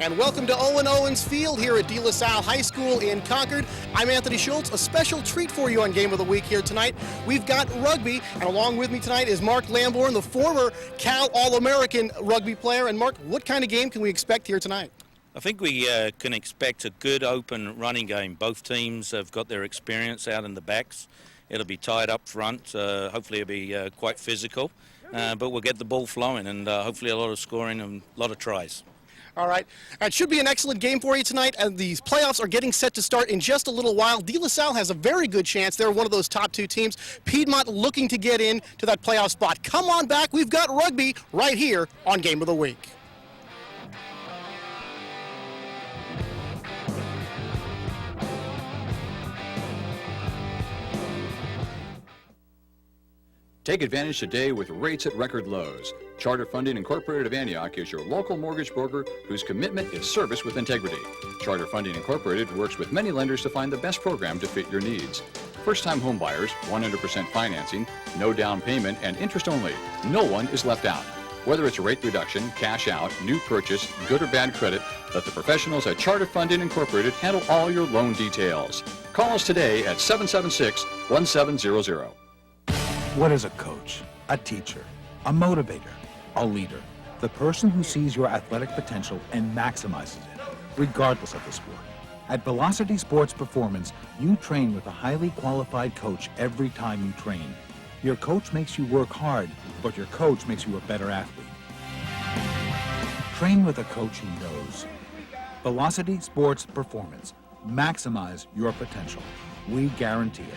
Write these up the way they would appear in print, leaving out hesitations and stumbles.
and welcome to Owen Owens Field here at De La Salle High School in Concord. I'm Anthony Schultz. A special treat for you on Game of the Week here tonight. We've got rugby, and along with me tonight is Mark Lamborn, the former Cal All-American rugby player. And Mark, what kind of game can we expect here tonight? I think we can expect a good open running game. Both teams have got their experience out in the backs. It'll be tight up front. Hopefully it'll be quite physical, but we'll get the ball flowing and hopefully a lot of scoring and a lot of tries. All right. It should be an excellent game for you tonight. These playoffs are getting set to start in just a little while. De La Salle has a very good chance. They're one of those top two teams. Piedmont looking to get in to that playoff spot. Come on back. We've got rugby right here on Game of the Week. Take advantage today with rates at record lows. Charter Funding Incorporated of Antioch is your local mortgage broker whose commitment is service with integrity. Charter Funding Incorporated works with many lenders to find the best program to fit your needs. First-time home buyers, 100% financing, no down payment, and interest only. No one is left out. Whether it's a rate reduction, cash out, new purchase, good or bad credit, let the professionals at Charter Funding Incorporated handle all your loan details. Call us today at 776-1700. What is a coach? A teacher, a motivator, a leader, the person who sees your athletic potential and maximizes it, regardless of the sport. At Velocity Sports Performance, you train with a highly qualified coach every time you train. Your coach makes you work hard, but your coach makes you a better athlete. Train with a coach who knows. Velocity Sports Performance. Maximize your potential. We guarantee it.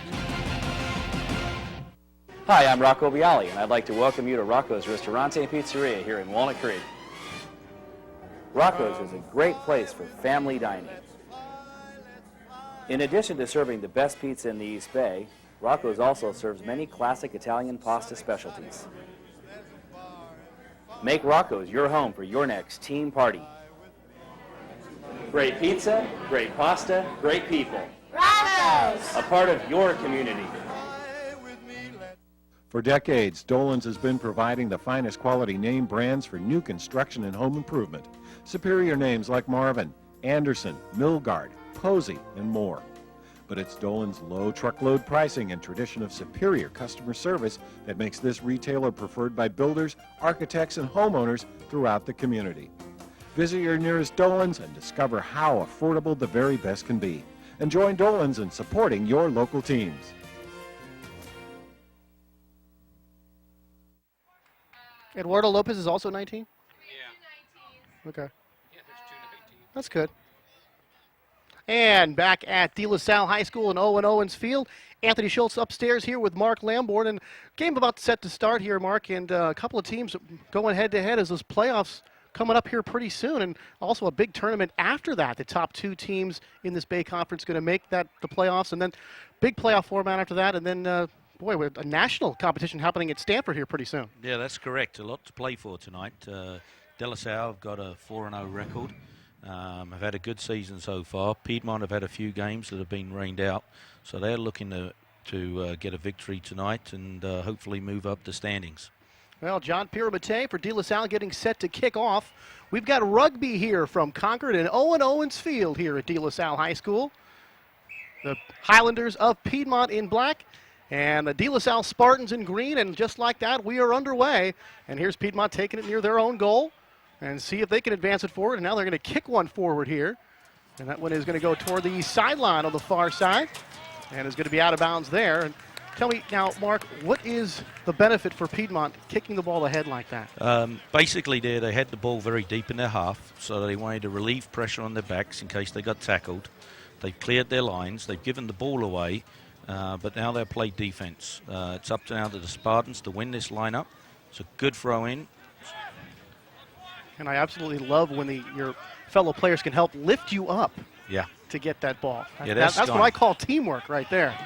Hi, I'm Rocco Bialy, and I'd like to welcome you to Rocco's Ristorante and Pizzeria here in Walnut Creek. Rocco's is a great place for family dining. In addition to serving the best pizza in the East Bay, Rocco's also serves many classic Italian pasta specialties. Make Rocco's your home for your next team party. Great pizza, great pasta, great people. Rocco's! A part of your community. For decades, Dolan's has been providing the finest quality name brands for new construction and home improvement. Superior names like Marvin, Anderson, Milgard, Posey, and more. But it's Dolan's low truckload pricing and tradition of superior customer service that makes this retailer preferred by builders, architects, and homeowners throughout the community. Visit your nearest Dolan's and discover how affordable the very best can be. And join Dolan's in supporting your local teams. Eduardo Lopez is also 19? Yeah. Okay. Yeah, there's 2 19. That's good. And back at De La Salle High School in Owen Owens Field, Anthony Schultz upstairs here with Mark Lamborn. And game about set to start here, Mark, and a couple of teams going head-to-head as those playoffs coming up here pretty soon, and also a big tournament after that. The top two teams in this Bay Conference going to make that the playoffs, and then big playoff format after that, and then boy, with a national competition happening at Stanford here pretty soon. Yeah, that's correct. A lot to play for tonight. De La Salle have got a 4-0 record. Have had a good season so far. Piedmont have had a few games that have been rained out, so they're looking to get a victory tonight and hopefully move up the standings. Well, John Piramate for De La Salle getting set to kick off. We've got rugby here from Concord and Owen Owens Field here at De La Salle High School. The Highlanders of Piedmont in black, and the De La Salle Spartans in green, and just like that, we are underway. And here's Piedmont taking it near their own goal and see if they can advance it forward. And now they're going to kick one forward here. And that one is going to go toward the sideline on the far side and is going to be out of bounds there. And tell me now, Mark, what is the benefit for Piedmont kicking the ball ahead like that? Basically, they had the ball very deep in their half, so they wanted to relieve pressure on their backs in case they got tackled. They've cleared their lines. They've given the ball away. But now they'll play defense. It's up now to the Spartans to win this lineup. It's a good throw in. And I absolutely love when your fellow players can help lift you up to get that ball. Yeah, that's what I call teamwork right there.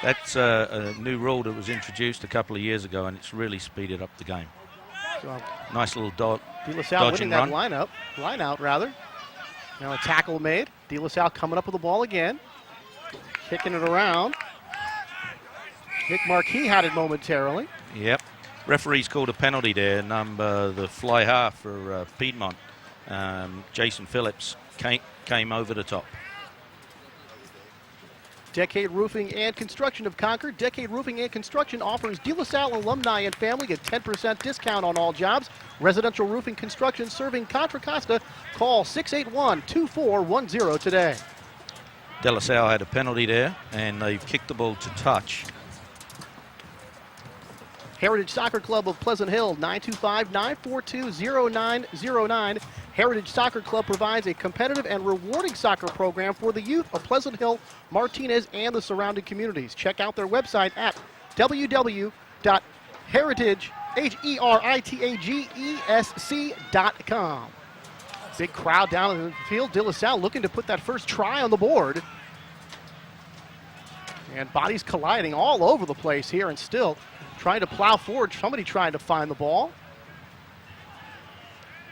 That's a new rule that was introduced a couple of years ago, and it's really speeded up the game. So, nice little dodge De La Salle winning that run. line out rather. Now a tackle made. De La Salle coming up with the ball again. Kicking it around. Nick Marquis had it momentarily. Yep. Referee's called a penalty there, the fly half for Piedmont. Jason Phillips came over the top. Decade Roofing and Construction of Concord. Decade Roofing and Construction offers De La Salle alumni and family a 10% discount on all jobs. Residential roofing construction serving Contra Costa. Call 681-2410 today. De La Salle had a penalty there, and they've kicked the ball to touch. Heritage Soccer Club of Pleasant Hill, 925-942-0909. Heritage Soccer Club provides a competitive and rewarding soccer program for the youth of Pleasant Hill, Martinez, and the surrounding communities. Check out their website at www.heritagesc.com. Big crowd down in the field. De La Salle looking to put that first try on the board. And bodies colliding all over the place here, and still trying to plow forward. Somebody trying to find the ball.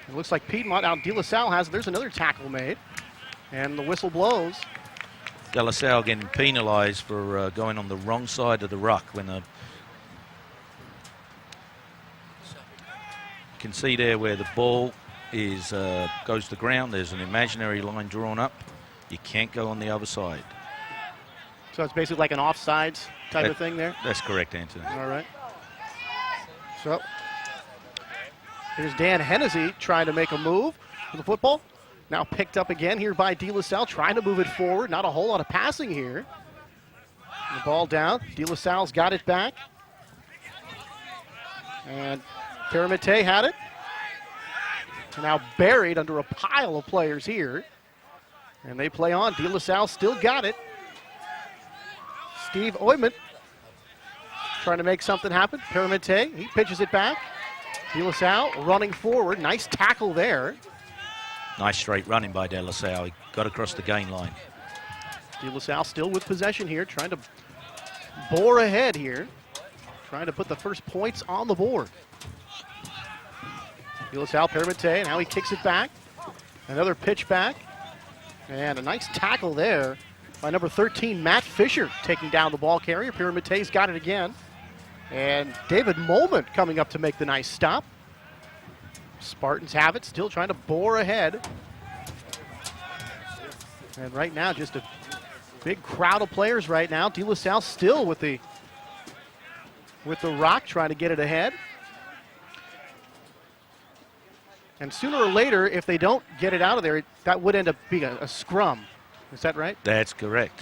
It looks like Piedmont out. De La Salle has. There's another tackle made, and the whistle blows. De La Salle getting penalized for going on the wrong side of the ruck when the. You can see there where the ball is goes to the ground. There's an imaginary line drawn up. You can't go on the other side. So it's basically like an offsides type of thing there? That's correct, Anthony. All right. So here's Dan Hennessy trying to make a move for the football. Now picked up again here by De La Salle, trying to move it forward. Not a whole lot of passing here. The ball down. De La Salle's got it back. And Piedmont had it. Now buried under a pile of players here. And they play on. De La Salle still got it. Steve Oyman trying to make something happen. Piedmont, he pitches it back. De La Salle running forward. Nice tackle there. Nice straight running by De La Salle. He got across the gain line. De La Salle still with possession here, trying to bore ahead here. Trying to put the first points on the board. De La Salle, Piedmont, now he kicks it back. Another pitch back. And a nice tackle there by number 13, Matt Fisher, taking down the ball carrier. Piedmont's got it again. And David Molman coming up to make the nice stop. Spartans have it, still trying to bore ahead. And right now, just a big crowd of players right now. De La Salle still with the rock, trying to get it ahead. And sooner or later, if they don't get it out of there, that would end up being a scrum. Is that right? That's correct.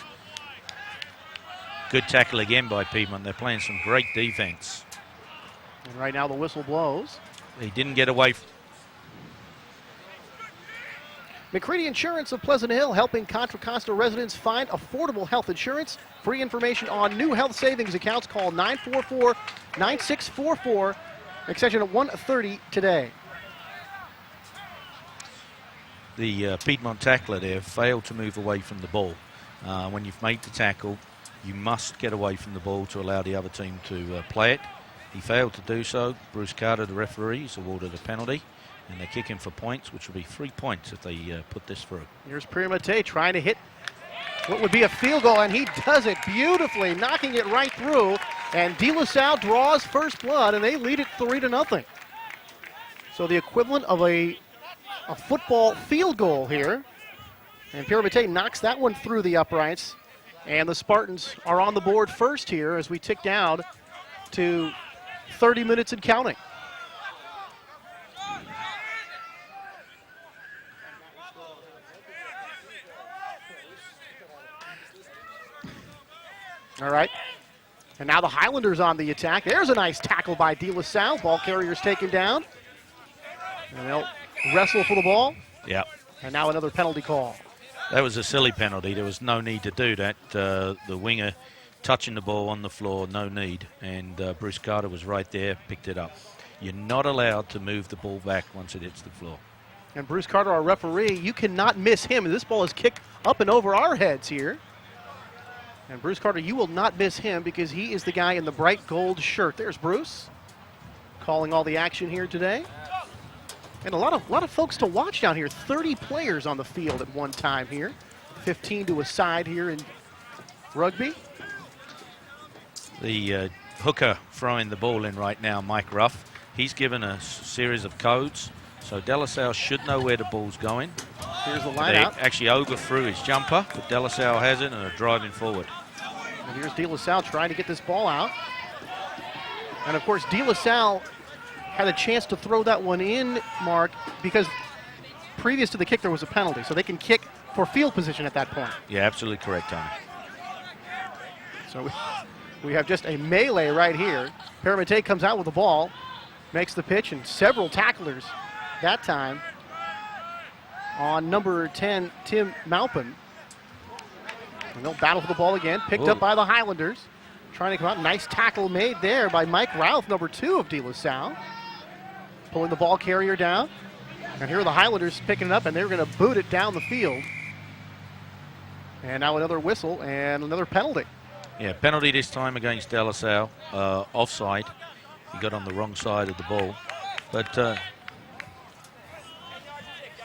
Good tackle again by Piedmont. They're playing some great defense. And right now the whistle blows. He didn't get away. McCready Insurance of Pleasant Hill, helping Contra Costa residents find affordable health insurance. Free information on new health savings accounts. Call 944-9644, extension 130 today. The Piedmont tackler there failed to move away from the ball. When you've made the tackle, you must get away from the ball to allow the other team to play it. He failed to do so. Bruce Carter, the referee, is awarded a penalty, and they're kicking for points, which will be 3 points if they put this through. Here's Piedmont trying to hit what would be a field goal, and he does it beautifully, knocking it right through. And De La Salle draws first blood, and they lead it 3-0. So the equivalent of a football field goal here. And Piedmont knocks that one through the uprights. And the Spartans are on the board first here as we tick down to 30 minutes and counting. All right. And now the Highlanders on the attack. There's a nice tackle by De La Salle. Ball carrier's taken down. And they'll wrestle for the ball. Yeah. And now another penalty call. That was a silly penalty. There was no need to do that. The winger touching the ball on the floor, no need. And Bruce Carter was right there, picked it up. You're not allowed to move the ball back once it hits the floor. And Bruce Carter, our referee, you cannot miss him. This ball is kicked up and over our heads here. And Bruce Carter, you will not miss him because he is the guy in the bright gold shirt. There's Bruce calling all the action here today. And a lot of folks to watch down here. 30 players on the field at one time here. 15 to a side here in rugby. The hooker throwing the ball in right now, Mike Ruff, he's given a series of codes. So So De La Salle should know where the ball's going. Here's the They line out. actually overthrew his jumper, but De La Salle has it and are driving forward. And here's De La Salle trying to get this ball out. And of course, De La Salle had a chance to throw that one in, Mark, because previous to the kick there was a penalty. So they can kick for field position at that point. Yeah, absolutely correct, Tony. So we have just a melee right here. Piedmont comes out with the ball, makes the pitch, and several tacklers that time on number 10, Tim Maupin. And they'll battle for the ball again, picked up by the Highlanders. Trying to come out, nice tackle made there by Mike Ralph, number 2 of De La Salle. Pulling the ball carrier down. And here are the Highlanders picking it up, and they're going to boot it down the field. And now another whistle and another penalty. Yeah, penalty this time against De La Salle. Offside. He got on the wrong side of the ball. But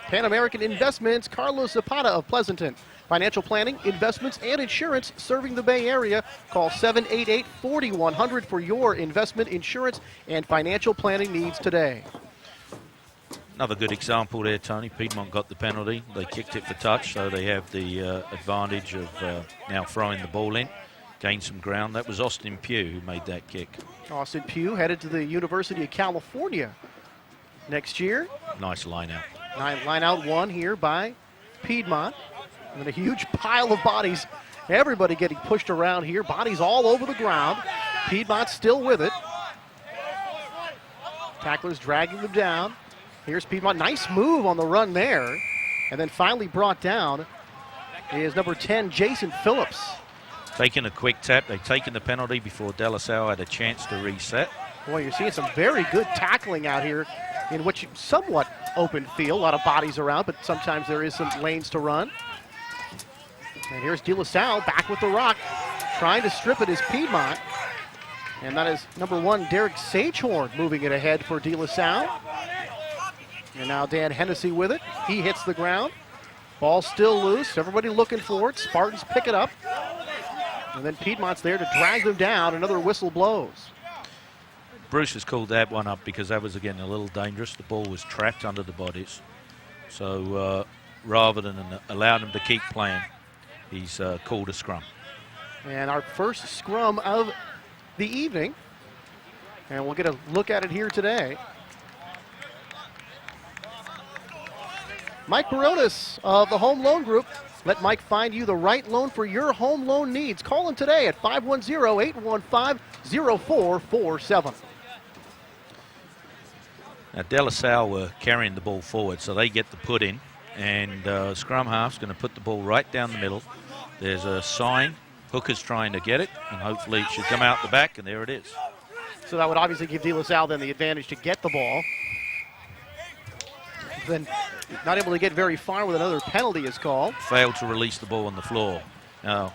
Pan American Investments, Carlos Zapata of Pleasanton. Financial planning, investments, and insurance serving the Bay Area. Call 788-4100 for your investment, insurance, and financial planning needs today. another good example there, Tony. Piedmont got the penalty. They kicked it for touch, so they have the advantage of now throwing the ball in. Gained some ground. That was Austin Pugh who made that kick. Austin Pugh headed to the University of California next year. Nice line out. Line out one here by Piedmont. And a huge pile of bodies. Everybody getting pushed around here. Bodies all over the ground. Piedmont still with it. Tacklers dragging them down. Here's Piedmont. Nice move on the run there. And then finally brought down is number 10, Jason Phillips. Taking a quick tap. They've taken the penalty before De La Salle had a chance to reset. Boy, you're seeing some very good tackling out here in which somewhat open field. A lot of bodies around, but sometimes there is some lanes to run. And here's De La Salle back with the rock. Trying to strip it is Piedmont. And that is number 1, Derek Sagehorn, moving it ahead for De La Salle. And now Dan Hennessy with it. He hits the ground. Ball still loose. Everybody looking for it. Spartans pick it up. And then Piedmont's there to drag them down. Another whistle blows. Bruce has called that one up because that was, again, a little dangerous. The ball was trapped under the bodies. So rather than allow them to keep playing, he's called a scrum. And our first scrum of the evening. And we'll get a look at it here today. Mike Baronis of the Home Loan Group. Let Mike find you the right loan for your home loan needs. Call him today at 510-815-0447. Now, De La Salle were carrying the ball forward, so they get the put in. And scrum half's going to put the ball right down the middle. There's a sign. Hooker's trying to get it, and hopefully it should come out the back, and there it is. So that would obviously give De La Salle then the advantage to get the ball. Then not able to get very far with another penalty is called. Failed to release the ball on the floor. Now,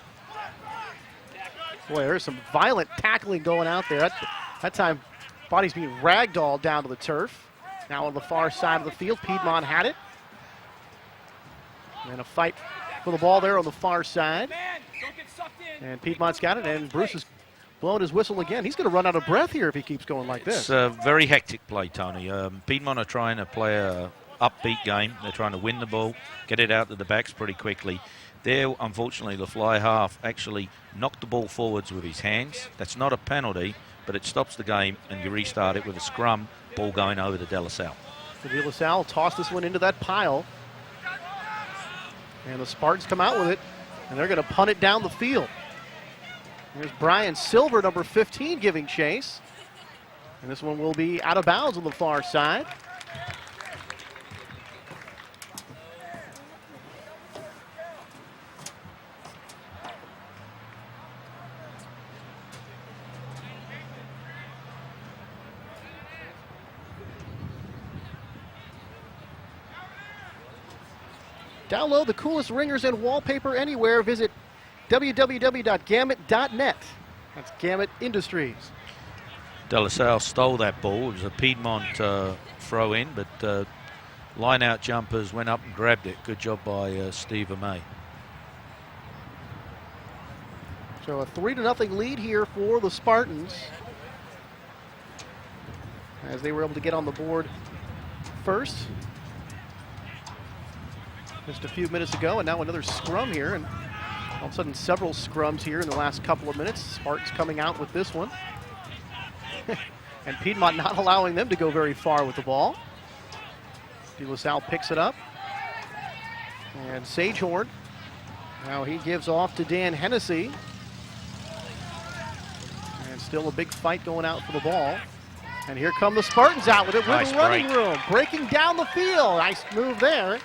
boy, there's some violent tackling going out there. That time, bodies being ragdolled down to the turf. Now on the far side of the field, Piedmont had it. And a fight for the ball there on the far side. And Piedmont's got it, and Bruce is blowing his whistle again. He's going to run out of breath here if he keeps going like this. It's a very hectic play, Tony. Piedmont are trying to play a upbeat game. They're trying to win the ball, get it out to the backs pretty quickly. There, unfortunately, the fly half actually knocked the ball forwards with his hands. That's not a penalty, but it stops the game, and you restart it with a scrum, ball going over to De La Salle. So De La Salle tossed this one into that pile. And the Spartans come out with it, and they're going to punt it down the field. Here's Brian Silver, number 15, giving chase. And this one will be out of bounds on the far side. Download the coolest ringers and wallpaper anywhere. Visit www.gamut.net. That's Gamut Industries. De La Salle stole that ball. It was a Piedmont throw in, but line-out jumpers went up and grabbed it. Good job by Steve Amay. So a 3-0 lead here for the Spartans, as they were able to get on the board first. Just a few minutes ago, and now another scrum here, and all of a sudden several scrums here in the last couple of minutes. Spartans coming out with this one. And Piedmont not allowing them to go very far with the ball. De La Salle picks it up. And Sagehorn, now he gives off to Dan Hennessy. And still a big fight going out for the ball. And here come the Spartans out with it Nice with running break. room. Breaking down the field. Nice move there.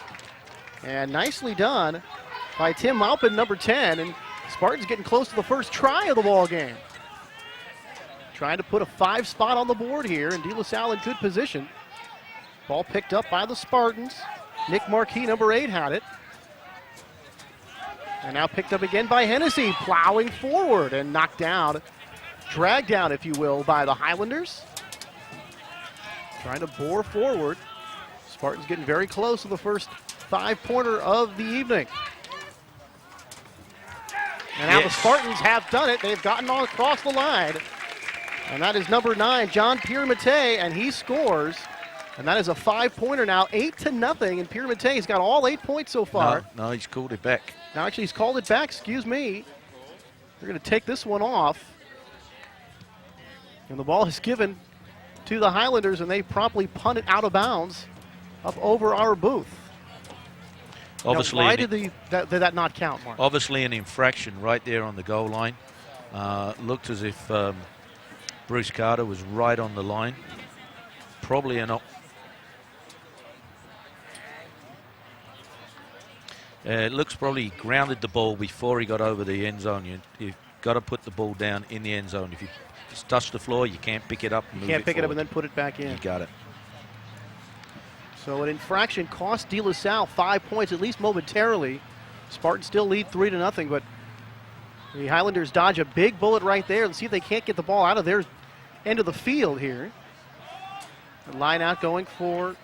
And nicely done by Tim Maupin, number 10. And Spartans getting close to the first try of the ball game. Trying to put a 5 spot on the board here, and De La Salle in good position. Ball picked up by the Spartans. Nick Marquis, number 8, had it. And now picked up again by Hennessy, plowing forward and knocked down, dragged down, if you will, by the Highlanders. Trying to bore forward. Spartans getting very close to the first 5-pointer of the evening. And now the Spartans have done it. They've gotten all across the line. And that is number 9, John Piedmont, and he scores. And that is a 5-pointer now, 8-0. And Piedmont's got all 8 points so far. No, he's called it back. Now actually he's called it back, excuse me. They're going to take this one off. And the ball is given to the Highlanders, and they promptly punt it out of bounds up over our booth. Obviously, now, why did that not count, Mark? Obviously an infraction right there on the goal line. Looked as if Bruce Carter was right on the line. Probably an it looks probably grounded the ball before he got over the end zone. You've got to put the ball down in the end zone. If you just touch the floor, you can't pick it up and move it You can't pick it up forward. and then put it back in. You got it. So an infraction cost De La Salle 5 points, at least momentarily. Spartans still lead 3-0, but the Highlanders dodge a big bullet right there. Let's see if they can't get the ball out of their end of the field here. The line out going for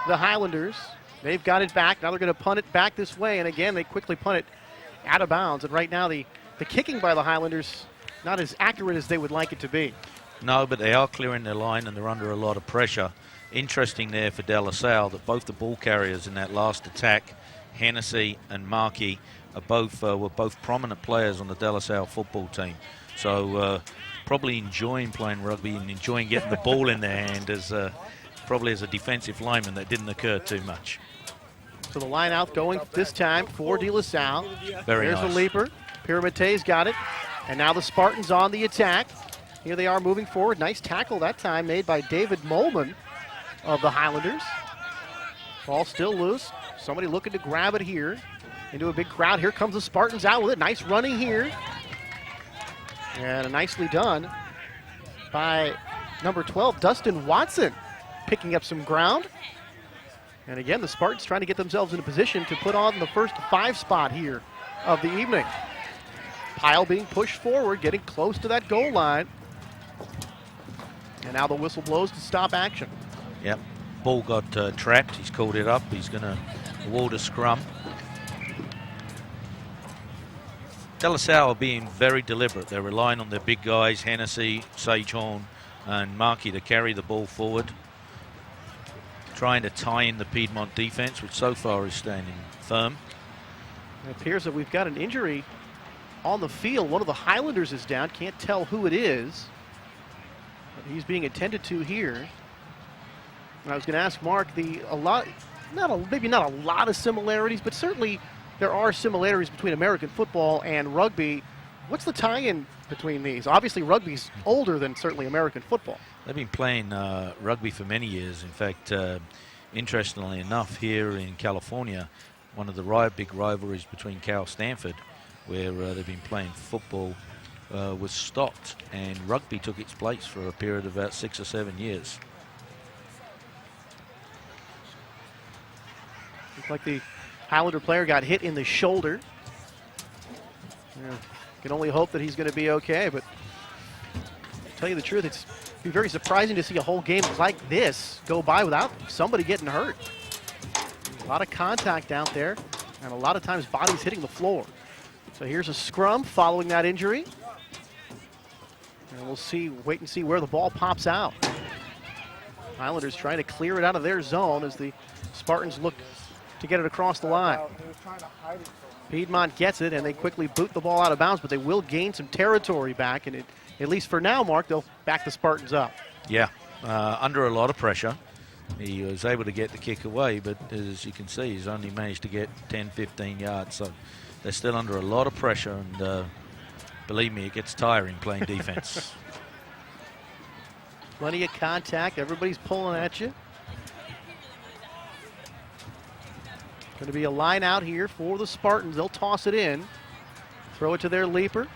the Highlanders. They've got it back. Now they're going to punt it back this way, and again, they quickly punt it out of bounds. And right now, the kicking by the Highlanders not as accurate as they would like it to be. No, but they are clearing their line and they're under a lot of pressure. Interesting there for De La Salle that both the ball carriers in that last attack, Hennessy and Markey, were both prominent players on the De La Salle football team. So probably enjoying playing rugby and enjoying getting the ball in their hand probably as a defensive lineman. That didn't occur too much. So the line out going this time for De La Salle. Very There's nice. the leaper. Piedmont's got it. And now the Spartans on the attack. Here they are moving forward. Nice tackle that time made by David Molman of the Highlanders. Ball still loose. Somebody looking to grab it here into a big crowd. Here comes the Spartans out with it. Nice running here. And nicely done by number 12, Dustin Watson, picking up some ground. And again, the Spartans trying to get themselves in a position to put on the first 5 spot here of the evening. Pile being pushed forward, getting close to that goal line. And now the whistle blows to stop action. Yep. Ball got trapped. He's called it up. He's going to award a scrum. De La Salle are being very deliberate. They're relying on their big guys, Hennessy, Sagehorn, and Markey, to carry the ball forward. Trying to tie in the Piedmont defense, which so far is standing firm. It appears that we've got an injury on the field. One of the Highlanders is down. Can't tell who it is. But he's being attended to here. And I was going to ask Mark, maybe not a lot of similarities, but certainly there are similarities between American football and rugby. What's the tie-in between these? Obviously, rugby's older than certainly American football. They've been playing rugby for many years. In fact, interestingly enough, here in California, one of the big rivalries between Cal Stanford, where they've been playing football, was stopped, and rugby took its place for a period of about 6 or 7 years. Looks like the Highlander player got hit in the shoulder. Yeah, can only hope that he's going to be okay, but to tell you the truth, it's be very surprising to see a whole game like this go by without somebody getting hurt. A lot of contact out there, and a lot of times bodies hitting the floor. So here's a scrum following that injury. And we'll wait and see where the ball pops out. Highlanders trying to clear it out of their zone as the Spartans look to get it across the line. Piedmont gets it, and they quickly boot the ball out of bounds, but they will gain some territory back, and at least for now, Mark, they'll back the Spartans up. Yeah, under a lot of pressure. He was able to get the kick away, but as you can see, he's only managed to get 10, 15 yards, so they're still under a lot of pressure, and believe me, it gets tiring playing defense. Plenty of contact. Everybody's pulling at you. Going to be a line out here for the Spartans. They'll toss it in. Throw it to their leaper.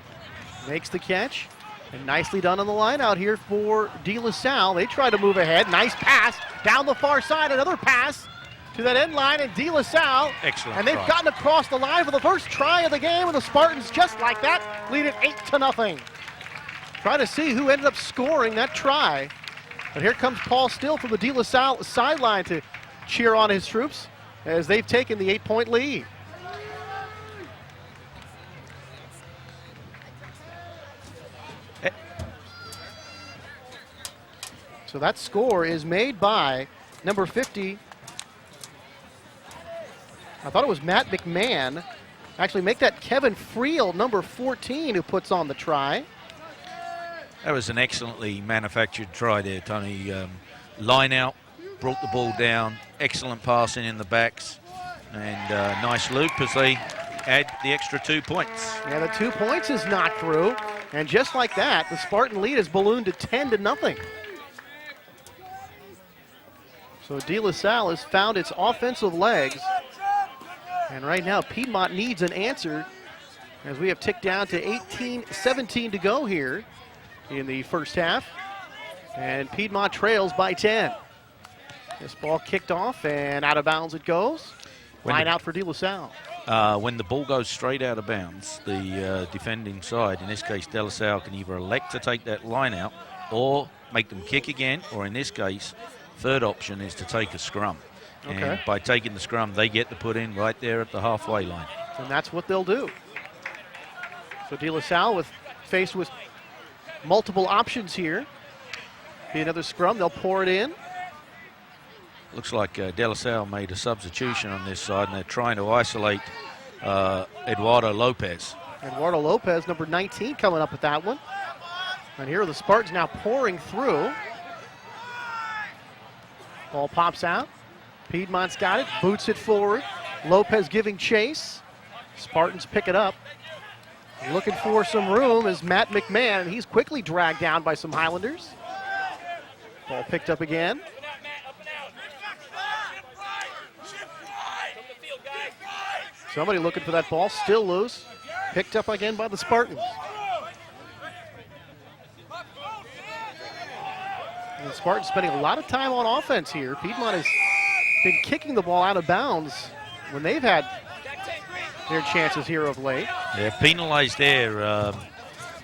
Makes the catch. And nicely done on the line out here for De La Salle. They try to move ahead. Nice pass down the far side. Another pass to that end line, and De La Salle. Excellent. And they've try. gotten across the line for the first try of the game, and the Spartans, just like that, lead it 8-0. Try to see who ended up scoring that try. But here comes Paul Still from the De La Salle sideline to cheer on his troops as they've taken the 8-point lead. So that score is made by number 50. I thought it was Matt McMahon. Actually, make that Kevin Friel, number 14, who puts on the try. That was an excellently manufactured try there, Tony. Line out, brought the ball down, excellent passing in the backs, and nice loop as they add the extra 2 points. Yeah, the 2 points is knocked through, and just like that, the Spartan lead has ballooned to 10-0. So De La Salle has found its offensive legs, and right now Piedmont needs an answer as we have ticked down to 18-17 to go here in the first half, and Piedmont trails by 10. This ball kicked off and out of bounds it goes. Line out for De La Salle. When the ball goes straight out of bounds, the defending side, in this case De La Salle, can either elect to take that line out or make them kick again, or in this case, third option is to take a scrum. Okay. And by taking the scrum, they get to put in right there at the halfway line. And that's what they'll do. So De La Salle faced with multiple options here. Be another scrum, they'll pour it in. Looks like De La Salle made a substitution on this side, and they're trying to isolate Eduardo Lopez. Eduardo Lopez, number 19, coming up with that one. And here are the Spartans now pouring through. Ball pops out. Piedmont's got it, boots it forward. Lopez giving chase. Spartans pick it up. Looking for some room is Matt McMahon, and he's quickly dragged down by some Highlanders. Ball picked up again. Somebody looking for that ball, still loose. Picked up again by the Spartans. And the Spartans spending a lot of time on offense here. Piedmont has been kicking the ball out of bounds when they've had their chances here of late. Yeah, penalized there.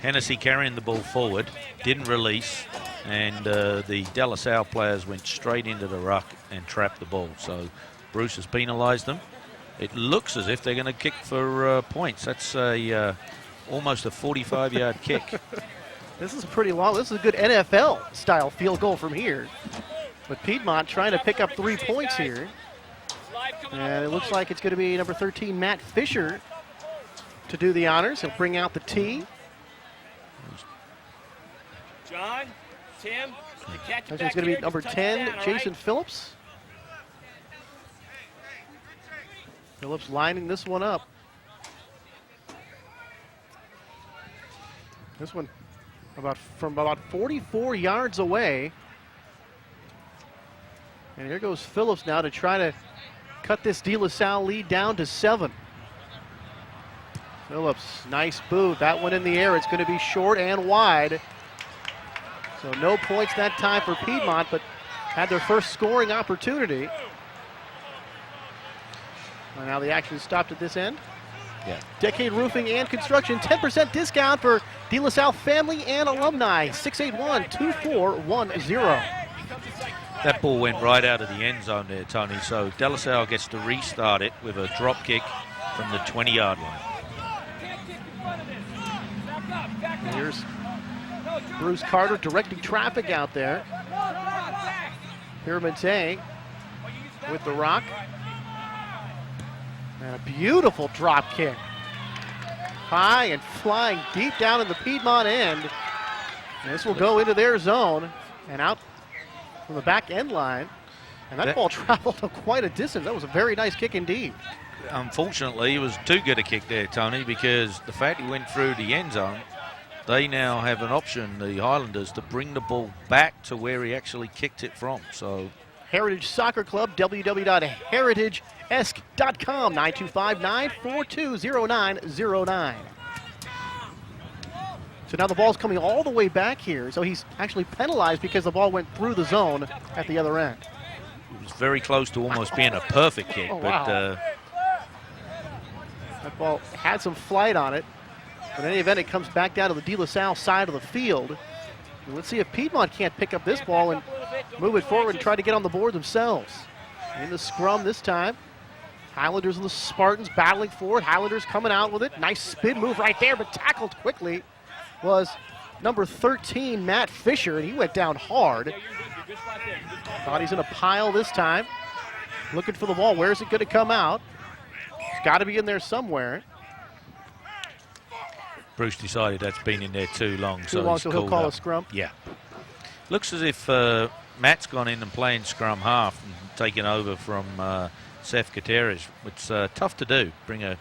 Hennessy carrying the ball forward, didn't release, and the De La Salle players went straight into the ruck and trapped the ball. So Bruce has penalized them. It looks as if they're going to kick for points. That's almost a 45-yard kick. This is pretty long. This is a good NFL-style field goal from here. But Piedmont trying to pick up 3 points here. And it looks like it's going to be number 13, Matt Fisher, to do the honors. He'll bring out the tee. John, Tim, It's going to be number 10, Jason Phillips. Phillips lining this one up. This one from about 44 yards away. And here goes Phillips now to try to cut this De La Salle lead down to 7. Phillips, nice boot. That one in the air. It's going to be short and wide. So no points that time for Piedmont, but had their first scoring opportunity. And now the action stopped at this end. Yeah. Decade Roofing and Construction, 10% discount for De La Salle family and alumni. 681-2410. That ball went right out of the end zone there, Tony. So De La Salle gets to restart it with a drop kick from the 20-yard line. Here's Bruce Carter directing traffic out there. Piedmont with the rock. And a beautiful drop kick. High and flying deep down in the Piedmont end. And this will go into their zone and out from the back end line. And that ball traveled quite a distance. That was a very nice kick indeed. Unfortunately, it was too good a kick there, Tony, because the fact he went through the end zone, they now have an option, the Highlanders, to bring the ball back to where he actually kicked it from. So, Heritage Soccer Club, www.heritageesc.com, 925-942-0909. So now the ball's coming all the way back here. So he's actually penalized because the ball went through the zone at the other end. it was very close to almost being a perfect kick. Oh, but wow. That ball had some flight on it. But in any event, it comes back down to the De La Salle side of the field. And let's see if Piedmont can't pick up this ball and move it forward and try to get on the board themselves. In the scrum this time. Highlanders and the Spartans battling for it. Highlanders coming out with it. Nice spin move right there, but tackled quickly was number 13, Matt Fisher, and he went down hard. Thought he's in a pile this time. Looking for the ball. Where's it going to come out? It's got to be in there somewhere. Bruce decided that's been in there too long. So he'll call up a scrum? Yeah. Looks as if Matt's gone in and playing scrum half and taken over from Seth Gutierrez. It's tough to do. Bring a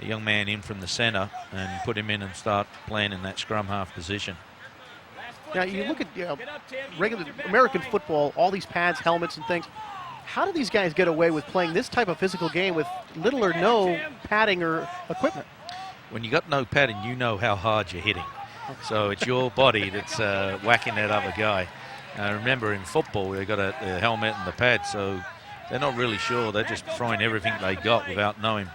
young man in from the center and put him in and start playing in that scrum half position. Now, you look at regular American football, all these pads, helmets, and things. How do these guys get away with playing this type of physical game with little or no padding or equipment? When you got no padding, you know how hard you're hitting. So it's your body that's whacking that other guy. Remember, in football, they've got a helmet and the pad, so they're not really sure. They're just throwing everything they got without knowing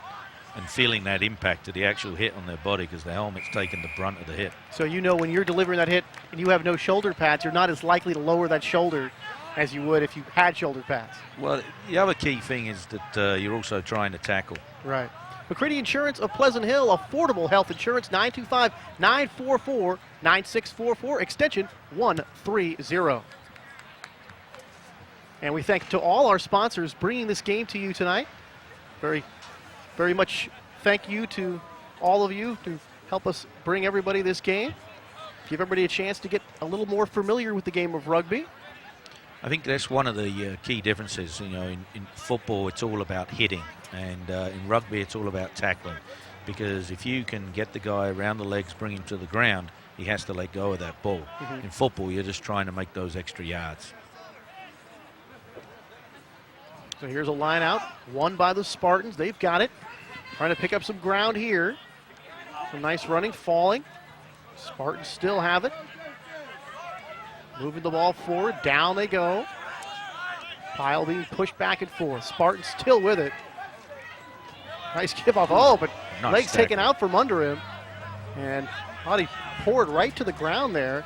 and feeling that impact of the actual hit on their body because the helmet's taking the brunt of the hit. So you know when you're delivering that hit and you have no shoulder pads, you're not as likely to lower that shoulder as you would if you had shoulder pads. Well, the other key thing is that you're also trying to tackle. Right. McCready Insurance of Pleasant Hill, affordable health insurance, 925-944-9644, extension 130. And we thank to all our sponsors bringing this game to you tonight. Very much thank you to all of you to help us bring everybody this game. Give everybody a chance to get a little more familiar with the game of rugby. I think that's one of the key differences. In football, it's all about hitting, and in rugby, it's all about tackling. Because if you can get the guy around the legs, bring him to the ground, he has to let go of that ball. Mm-hmm. In football, you're just trying to make those extra yards. So here's a line out, won by the Spartans. They've got it. Trying to pick up some ground here. Some nice running, falling. Spartans still have it. Moving the ball forward, down they go. Pile being pushed back and forth. Spartans still with it. Nice give off. Oh, but nice legs tackle. taken out from under him. And thought he poured right to the ground there.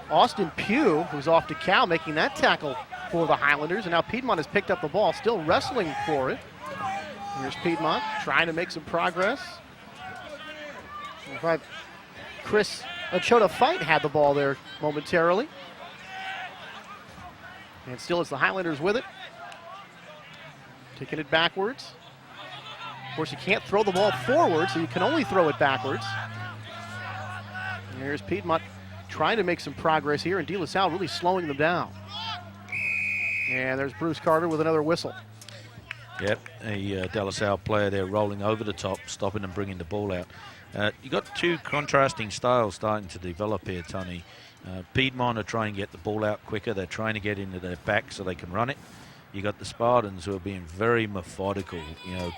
Austin Pugh, who's off to Cal, making that tackle for the Highlanders. And now Piedmont has picked up the ball, still wrestling for it. Here's Piedmont trying to make some progress. Chris Achota Fight had the ball there momentarily. And still it's the Highlanders with it. Taking it backwards. Of course, you can't throw the ball forward, so you can only throw it backwards. And here's Piedmont trying to make some progress here, and De La Salle really slowing them down. And there's Bruce Carter with another whistle. Yep, a De La Salle player there rolling over the top, stopping and bringing the ball out. You got two contrasting styles starting to develop here, Tony. Piedmont are trying to get the ball out quicker. They're trying to get into their back so they can run it. You got the Spartans who are being very methodical,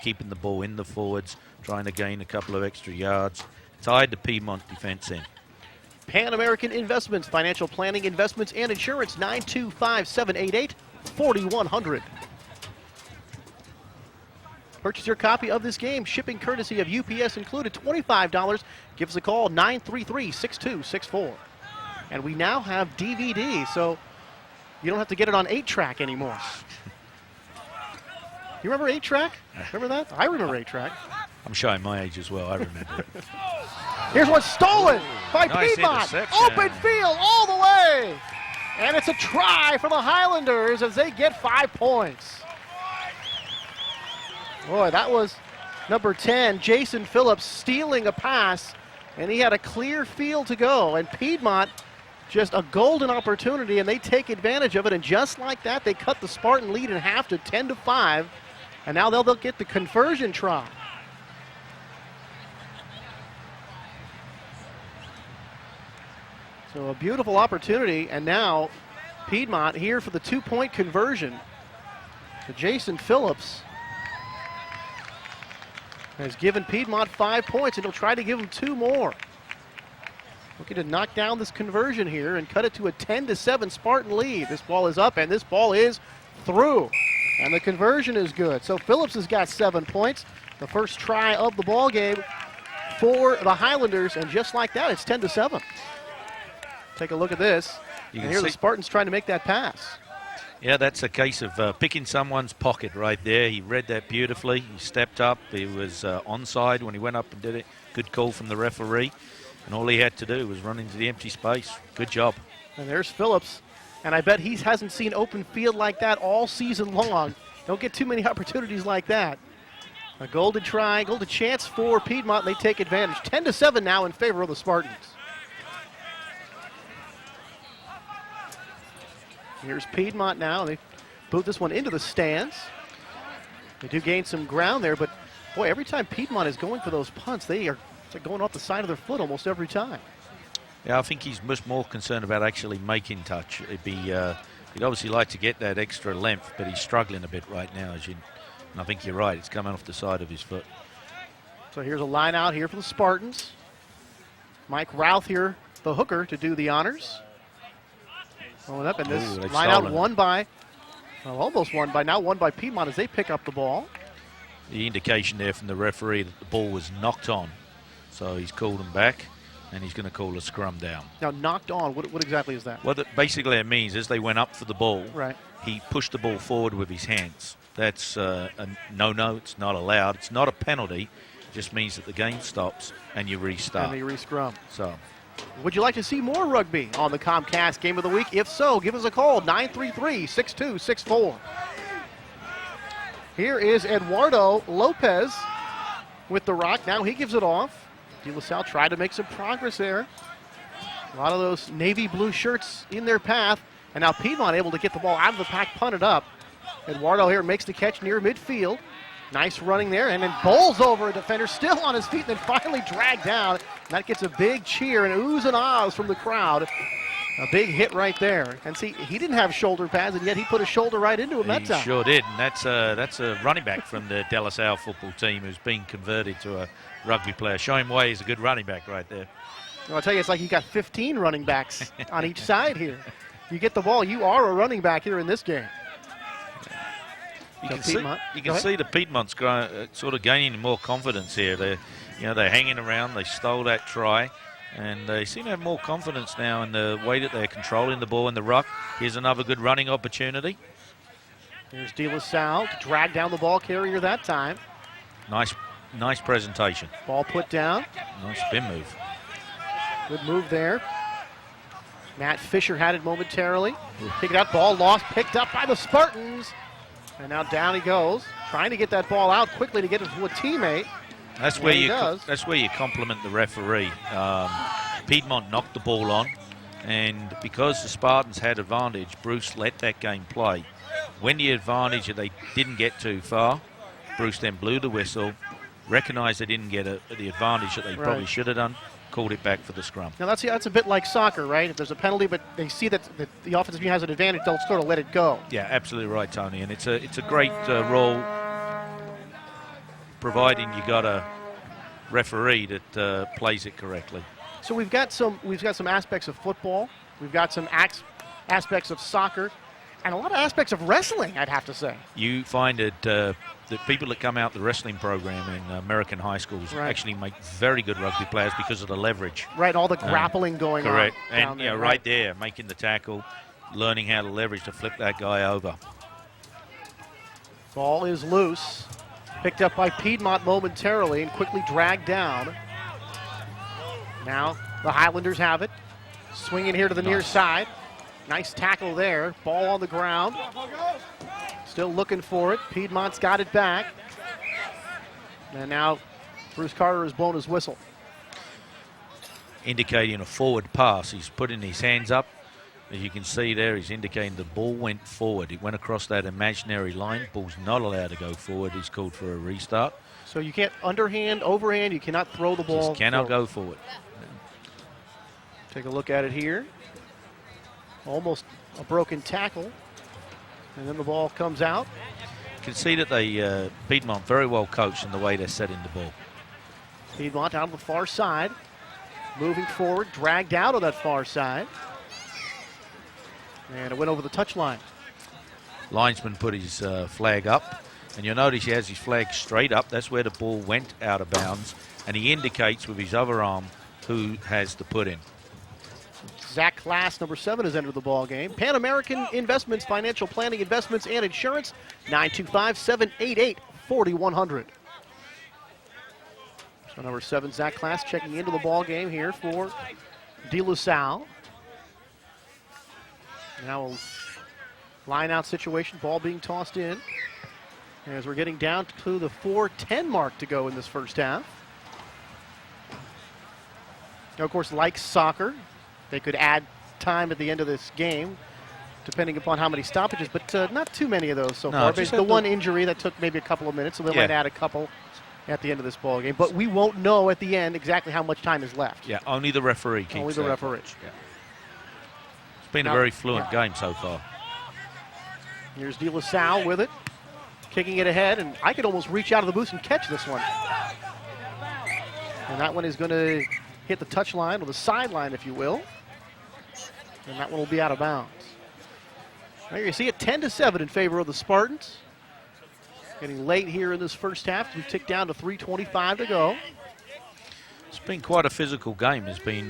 keeping the ball in the forwards, trying to gain a couple of extra yards. Tied the Piedmont defense in. Pan American Investments, financial planning, investments, and insurance, 925-788-4100. Purchase your copy of this game. Shipping courtesy of UPS included, $25. Give us a call, 933-6264. And we now have DVD, so you don't have to get it on 8-track anymore. You remember 8-track? Remember that? I remember 8-track. I'm showing my age as well. I remember it. Here's one stolen by Nice Piedmont. interception. Open field all the way. And it's a try for the Highlanders as they get 5 points. Boy, that was number 10, Jason Phillips, stealing a pass, and he had a clear field to go. And Piedmont, just a golden opportunity, and they take advantage of it. And just like that, they cut the Spartan lead in half to 10-5. And now they'll get the conversion try. So a beautiful opportunity, and now Piedmont here for the 2-point conversion. So Jason Phillips has given Piedmont 5 points, and he'll try to give them 2 more. Looking to knock down this conversion here and cut it to a 10-7 Spartan lead. This ball is up, and this ball is through. And the conversion is good. So Phillips has got 7 points. The first try of the ball game for the Highlanders, and just like that, it's 10-7. Take a look at this. And here the Spartans trying to make that pass. Yeah, that's a case of picking someone's pocket right there. He read that beautifully. He stepped up. He was onside when he went up and did it. Good call from the referee. And all he had to do was run into the empty space. Good job. And there's Phillips. And I bet he hasn't seen open field like that all season long. Don't get too many opportunities like that. A golden try, golden chance for Piedmont, and they take advantage. 10-7 now in favor of the Spartans. Here's Piedmont now. They boot this one into the stands. They do gain some ground there, but boy, every time Piedmont is going for those punts, they are going off the side of their foot almost every time. Yeah, I think he's much more concerned about actually making touch. He'd obviously like to get that extra length, but he's struggling a bit right now. And I think you're right. It's coming off the side of his foot. So here's a line out here for the Spartans. Mike Routh here, the hooker, to do the honors. Going up, and this line out almost won by Piedmont as they pick up the ball. The indication there from the referee that the ball was knocked on. So he's called him back, and he's going to call a scrum down. Now, knocked on, what exactly is that? Well, basically it means as they went up for the ball, right, he pushed the ball forward with his hands. That's a no-no. It's not allowed. It's not a penalty. It just means that the game stops and you restart. And you re-scrum. So, would you like to see more rugby on the Comcast Game of the Week? If so, give us a call, 933-6264. Here is Eduardo Lopez with the rock. Now he gives it off. De La Salle tried to make some progress there. A lot of those navy blue shirts in their path. And now Piedmont able to get the ball out of the pack, punt it up. Eduardo here makes the catch near midfield. Nice running there, and then bowls over a defender, still on his feet, and then finally dragged down. And that gets a big cheer and oohs and ahs from the crowd. A big hit right there. And see, he didn't have shoulder pads, and yet he put a shoulder right into him that time. He sure did, and that's a running back from the De La Salle football team who's been converted to a rugby player. Showing way is a good running back right there. Well, I'll tell you, it's like you got 15 running backs on each side here. You get the ball, you are a running back here in this game. You can see the Piedmont's sort of gaining more confidence here. They're hanging around. They stole that try, and they seem to have more confidence now in the way that they're controlling the ball in the ruck. Here's another good running opportunity. Here's De La Salle to drag down the ball carrier that time. Nice presentation. Ball put down. Nice spin move. Good move there. Matt Fisher had it momentarily. Pick it up, ball lost, picked up by the Spartans. And now down he goes, trying to get that ball out quickly to get it to a teammate. That's where you compliment the referee. Piedmont knocked the ball on, and because the Spartans had advantage, Bruce let that game play. When the advantage that they didn't get too far, Bruce then blew the whistle, recognized they didn't get the advantage that they probably should have done, called it back for the scrum. Now that's a bit like soccer, right? If there's a penalty, but they see that the offensive team has an advantage, they'll sort of let it go. Yeah, absolutely right, Tony. And it's a great role, providing you got a referee that plays it correctly. So we've got some aspects of football, we've got some aspects of soccer, and a lot of aspects of wrestling, I'd have to say. You find that the people that come out the wrestling program in American high schools actually make very good rugby players because of the leverage. Right, all the grappling going on. Correct, and right there, making the tackle, learning how to leverage to flip that guy over. Ball is loose, picked up by Piedmont momentarily and quickly dragged down. Now the Highlanders have it, swinging here to the near side. Nice tackle there. Ball on the ground. Still looking for it. Piedmont's got it back. And now Bruce Carter has blown his whistle. Indicating a forward pass. He's putting his hands up. As you can see there, he's indicating the ball went forward. It went across that imaginary line. Ball's not allowed to go forward. He's called for a restart. So you can't underhand, overhand. You cannot throw the ball. Just cannot forward. go forward. Take a look at it here. Almost a broken tackle. And then the ball comes out. You can see that they Piedmont very well coached in the way they're setting the ball. Piedmont out on the far side. Moving forward, dragged out on that far side. And it went over the touchline. Linesman put his flag up. And you'll notice he has his flag straight up. That's where the ball went out of bounds. And he indicates with his other arm who has to put in. Zach Class, number 7, has entered the ball game. Pan American Investments, Financial Planning, Investments, and Insurance, 925-788-4100. So number 7, Zach Class, checking into the ball game here for De La Salle. Now a line-out situation, ball being tossed in. As we're getting down to the 4:10 mark to go in this first half. Now, of course, like soccer, they could add time at the end of this game, depending upon how many stoppages, but not too many of those so far. just The one injury that took maybe a couple of minutes, so they might add a couple at the end of this ball game. But we won't know at the end exactly how much time is left. Yeah, only the referee keeps Only the that referee. watch. Yeah. It's been a very fluent game so far. Here's De La Salle with it, kicking it ahead, and I could almost reach out of the booth and catch this one. And that one is going to hit the touch line, or the sideline, if you will. And that one will be out of bounds. Now you see it 10-7 in favor of the Spartans. Getting late here in this first half. We tick down to 3:25 to go. It's been quite a physical game. It's been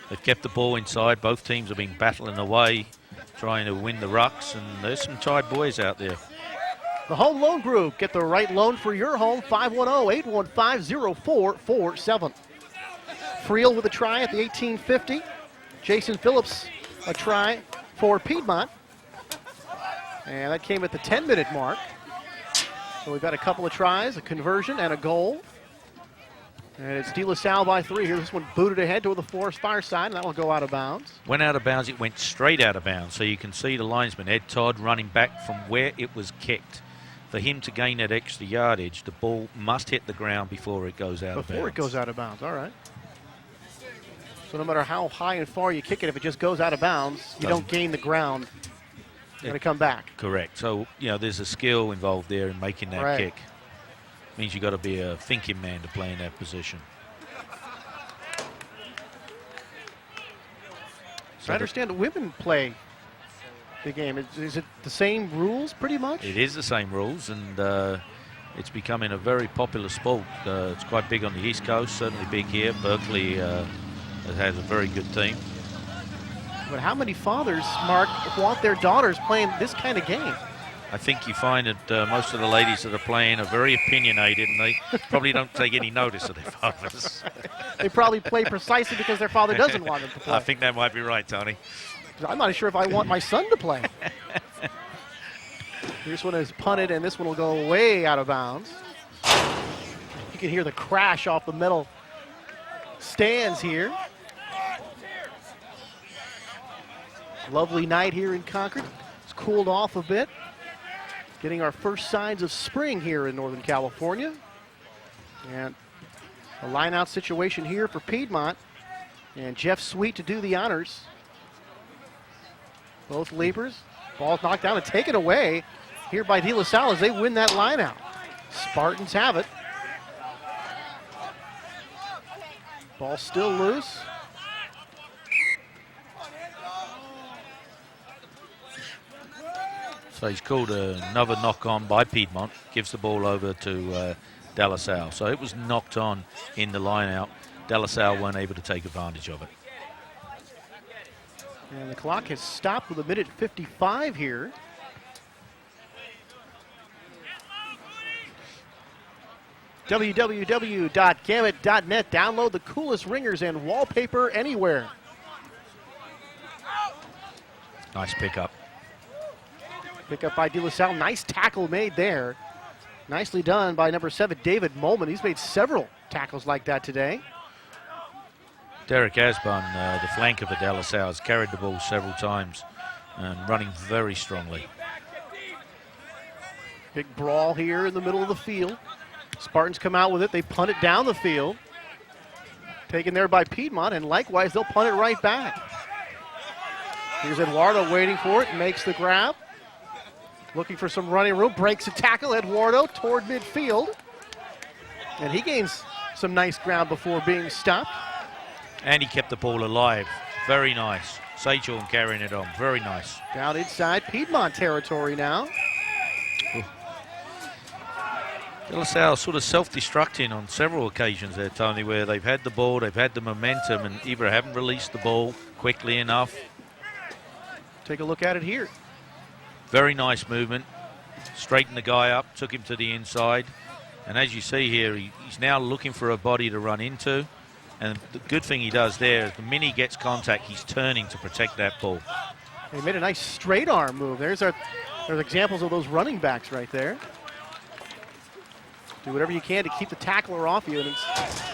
they've kept the ball inside. Both teams have been battling away, trying to win the rucks, and there's some tired boys out there. The Home Loan Group. Get the right loan for your home. 510-815-0447. Friel with a try at the 1850. Jason Phillips a try for Piedmont. And that came at the 10-minute mark. So we've got a couple of tries, a conversion, and a goal. And it's De La Salle by 3 here. This one booted ahead toward the Forest far side, and that will go out of bounds. Went out of bounds. It went straight out of bounds. So you can see the linesman, Ed Todd, running back from where it was kicked. For him to gain that extra yardage, the ball must hit the ground before it goes out of bounds. Before it goes out of bounds, all right. So no matter how high and far you kick it, if it just goes out of bounds, you don't gain the ground. You're going to come back. Correct. So, there's a skill involved there in making that kick. Means you've got to be a thinking man to play in that position. So I understand the women play the game. Is it the same rules pretty much? It is the same rules, and it's becoming a very popular sport. It's quite big on the East Coast, certainly big here. Berkeley has a very good team. But how many fathers, Mark, want their daughters playing this kind of game? I think you find that most of the ladies that are playing are very opinionated, and they probably don't take any notice of their fathers. They probably play precisely because their father doesn't want them to play. I think that might be right, Tony. I'm not sure if I want my son to play. This one is punted, and this one will go way out of bounds. You can hear the crash off the metal stands here. Lovely night here in Concord. It's cooled off a bit. Getting our first signs of spring here in Northern California. And a line-out situation here for Piedmont. And Jeff Sweet to do the honors. Both leapers. Ball's knocked down and taken away here by De La Salle as they win that line-out. Spartans have it. Ball still loose. So he's called another knock on by Piedmont, gives the ball over to De La Salle. So it was knocked on in the line out. De La Salle weren't able to take advantage of it. And the clock has stopped with 1:55 here. www.gambit.net. Download the coolest ringers and wallpaper anywhere. Nice pickup. Pick up by De La Salle. Nice tackle made there. Nicely done by number 7, David Molman. He's made several tackles like that today. Derek Asbun, the flanker for De La Salle, has carried the ball several times and running very strongly. Big brawl here in the middle of the field. Spartans come out with it. They punt it down the field. Taken there by Piedmont, and likewise, they'll punt it right back. Here's Eduardo waiting for it, makes the grab. Looking for some running room, breaks a tackle. Eduardo toward midfield. And he gains some nice ground before being stopped. And he kept the ball alive. Very nice. Sejorn carrying it on. Very nice. Down inside Piedmont territory now. De La Salle sort of self-destructing on several occasions there, Tony, where they've had the ball, they've had the momentum, and either haven't released the ball quickly enough. Take a look at it here. Very nice movement. Straightened the guy up, took him to the inside. And as you see here, he's now looking for a body to run into. And the good thing he does there is the minute he gets contact, he's turning to protect that ball. He made a nice straight arm move. There's examples of those running backs right there. Do whatever you can to keep the tackler off you. And it's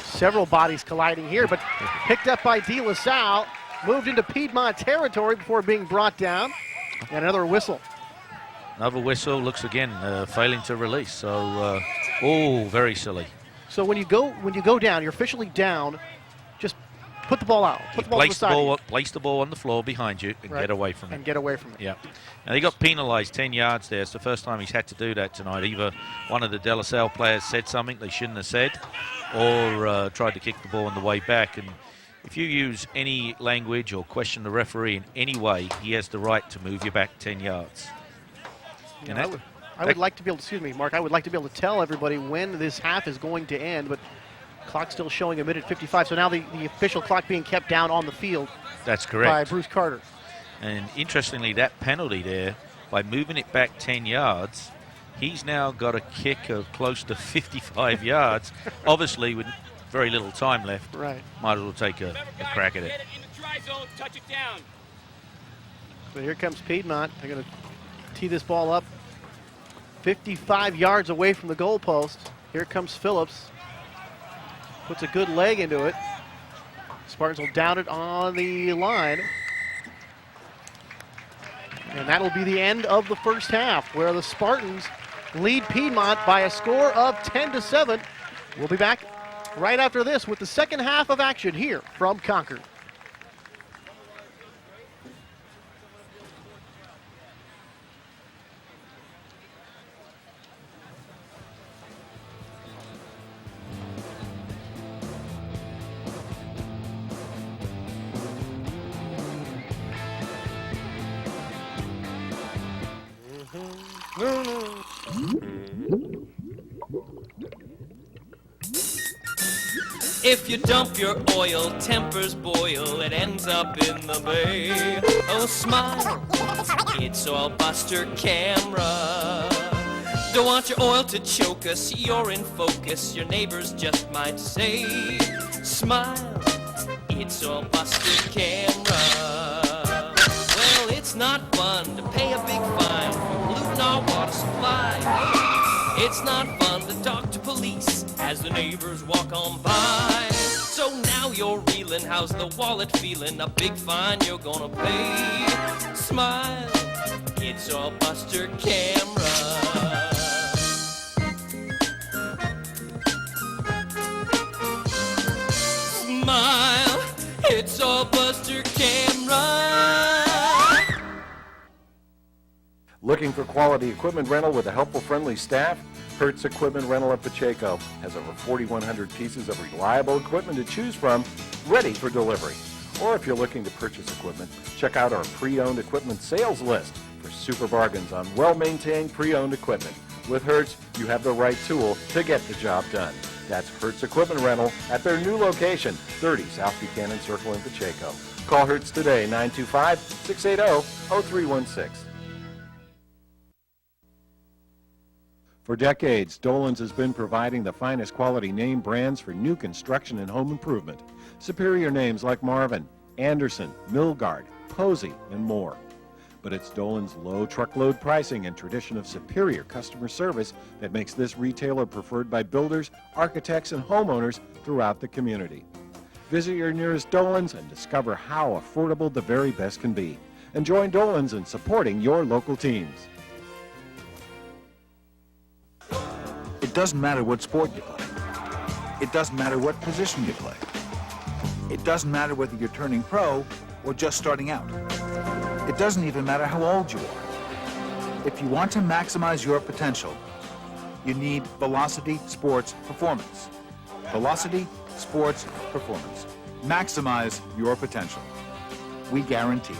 several bodies colliding here, but picked up by De La Salle. Moved into Piedmont territory before being brought down. And another whistle. Another whistle, looks again failing to release. So, very silly. So when you go down, you're officially down. Just put the ball out. Put the ball to the side. Place the ball on the floor behind you and get away from it. And get away from it. Yeah. Now he got penalised 10 yards there. It's the first time he's had to do that tonight. Either one of the De La Salle players said something they shouldn't have said, or tried to kick the ball on the way back. And if you use any language or question the referee in any way, he has the right to move you back 10 yards. I would like to be able to, excuse me, Mark, I would like to be able to tell everybody when this half is going to end, but clock still showing 1:55. So now the official clock being kept down on the field. That's correct. By Bruce Carter. And interestingly, that penalty there, by moving it back 10 yards, he's now got a kick of close to 55 yards, obviously with very little time left. Right. Might as well take a crack at it. Get it in the try zone, touch it down. So here comes Piedmont. They're going to tee this ball up 55 yards away from the goalpost. Here comes Phillips. Puts a good leg into it. Spartans will down it on the line. And that'll be the end of the first half, where the Spartans lead Piedmont by a score of 10-7. We'll be back right after this with the second half of action here from Concord. If you dump your oil, tempers boil, it ends up in the bay. Oh, smile, it's Oil Buster Camera. Don't want your oil to choke us, you're in focus, your neighbors just might say. Smile, it's Oil Buster Camera. Well, it's not fun to pay a big fine for polluting our water supply. It's not fun to talk to police as the neighbors walk on by. So now you're reeling, how's the wallet feeling? A big fine you're gonna pay. Smile, it's Oil Buster Camera. Smile, it's Oil Buster Camera. Looking for quality equipment rental with a helpful, friendly staff? Hertz Equipment Rental at Pacheco has over 4,100 pieces of reliable equipment to choose from, ready for delivery. Or if you're looking to purchase equipment, check out our pre-owned equipment sales list for super bargains on well-maintained pre-owned equipment. With Hertz, you have the right tool to get the job done. That's Hertz Equipment Rental at their new location, 30 South Buchanan Circle in Pacheco. Call Hertz today, 925-680-0316. For decades, Dolan's has been providing the finest quality name brands for new construction and home improvement. Superior names like Marvin, Anderson, Milgard, Posey, and more. But it's Dolan's low truckload pricing and tradition of superior customer service that makes this retailer preferred by builders, architects, and homeowners throughout the community. Visit your nearest Dolan's and discover how affordable the very best can be. And join Dolan's in supporting your local teams. It doesn't matter what sport you play. It doesn't matter what position you play. It doesn't matter whether you're turning pro or just starting out. It doesn't even matter how old you are. If you want to maximize your potential, you need Velocity Sports Performance. Velocity Sports Performance. Maximize your potential. We guarantee it.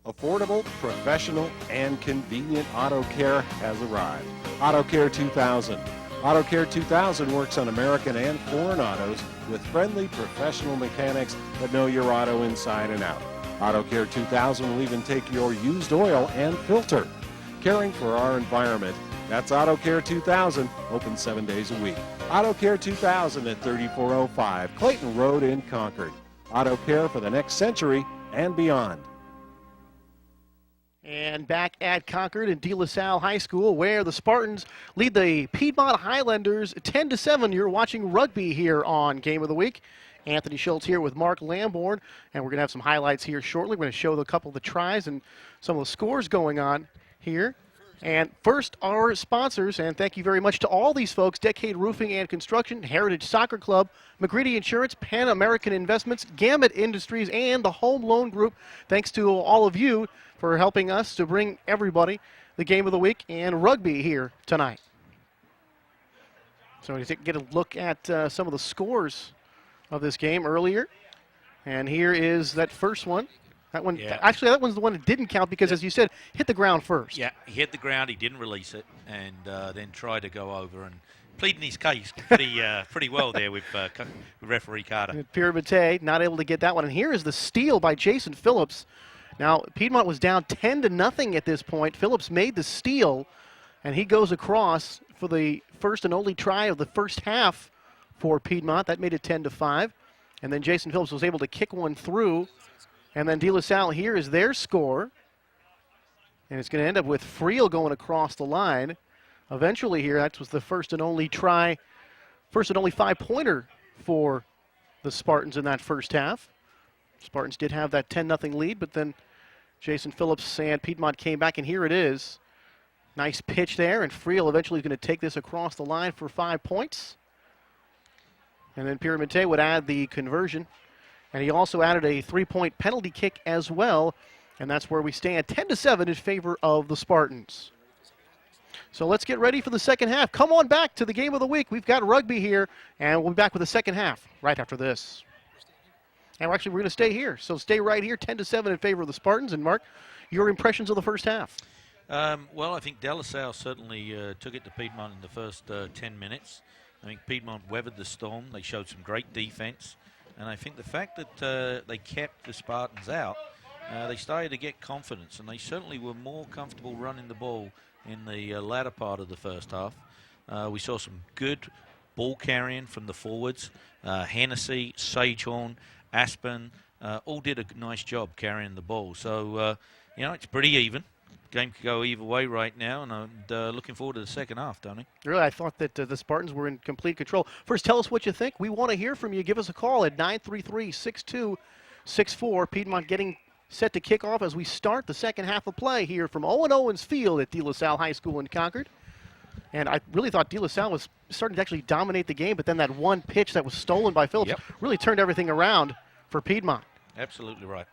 Affordable, professional, and convenient auto care has arrived. Auto Care 2000. Auto Care 2000 works on American and foreign autos with friendly professional mechanics that know your auto inside and out. Auto Care 2000 will even take your used oil and filter. Caring for our environment, that's Auto Care 2000, open 7 days a week. Auto Care 2000 at 3405 Clayton Road in Concord. Auto care for the next century and beyond. And back at Concord and De La Salle High School, where the Spartans lead the Piedmont Highlanders 10-7. You're watching rugby here on Game of the Week. Anthony Schultz here with Mark Lamborn, and we're going to have some highlights here shortly. We're going to show a couple of the tries and some of the scores going on here. And first, our sponsors, and thank you very much to all these folks: Decade Roofing and Construction, Heritage Soccer Club, McGreedy Insurance, Pan American Investments, Gamut Industries, and the Home Loan Group. Thanks to all of you for helping us to bring everybody the Game of the Week and rugby here tonight. So we get a look at some of the scores of this game earlier. And here is that first one. That one, actually, that one's the one that didn't count because, as you said, hit the ground first. Yeah, he hit the ground, he didn't release it, and then tried to go over and pleading his case pretty well there with referee Carter. Piedmont not able to get that one. And here is the steal by Jason Phillips. Now, Piedmont was down 10-0 at this point. Phillips made the steal, and he goes across for the first and only try of the first half for Piedmont. That made it 10-5. And then Jason Phillips was able to kick one through. And then De La Salle here is their score. And it's going to end up with Friel going across the line. Eventually here, that was the first and only try, first and only 5-pointer for the Spartans in that first half. Spartans did have that 10-0 lead, but then Jason Phillips and Piedmont came back, and here it is. Nice pitch there, and Friel eventually is going to take this across the line for 5 points. And then Piedmont would add the conversion. And he also added a 3-point penalty kick as well. And that's where we stand 10-7 in favor of the Spartans. So let's get ready for the second half. Come on back to the Game of the Week. We've got rugby here, and we'll be back with the second half right after this. And we're going to stay here. So stay right here, 10-7 in favor of the Spartans. And Mark, your impressions of the first half? Well, I think De La Salle certainly took it to Piedmont in the first 10 minutes. I think Piedmont weathered the storm. They showed some great defense. And I think the fact that they kept the Spartans out, they started to get confidence, and they certainly were more comfortable running the ball in the latter part of the first half. We saw some good ball carrying from the forwards. Hennessy, Sagehorn, Aspen, all did a nice job carrying the ball. So, it's pretty even. Game could go either way right now, and I'm looking forward to the second half, Tony. Really, I thought that the Spartans were in complete control. First, tell us what you think. We want to hear from you. Give us a call at 933-6264. Piedmont getting set to kick off as we start the second half of play here from Owen Owens Field at De La Salle High School in Concord. And I really thought De La Salle was starting to actually dominate the game, but then that one pitch that was stolen by Phillips really turned everything around for Piedmont. Absolutely right.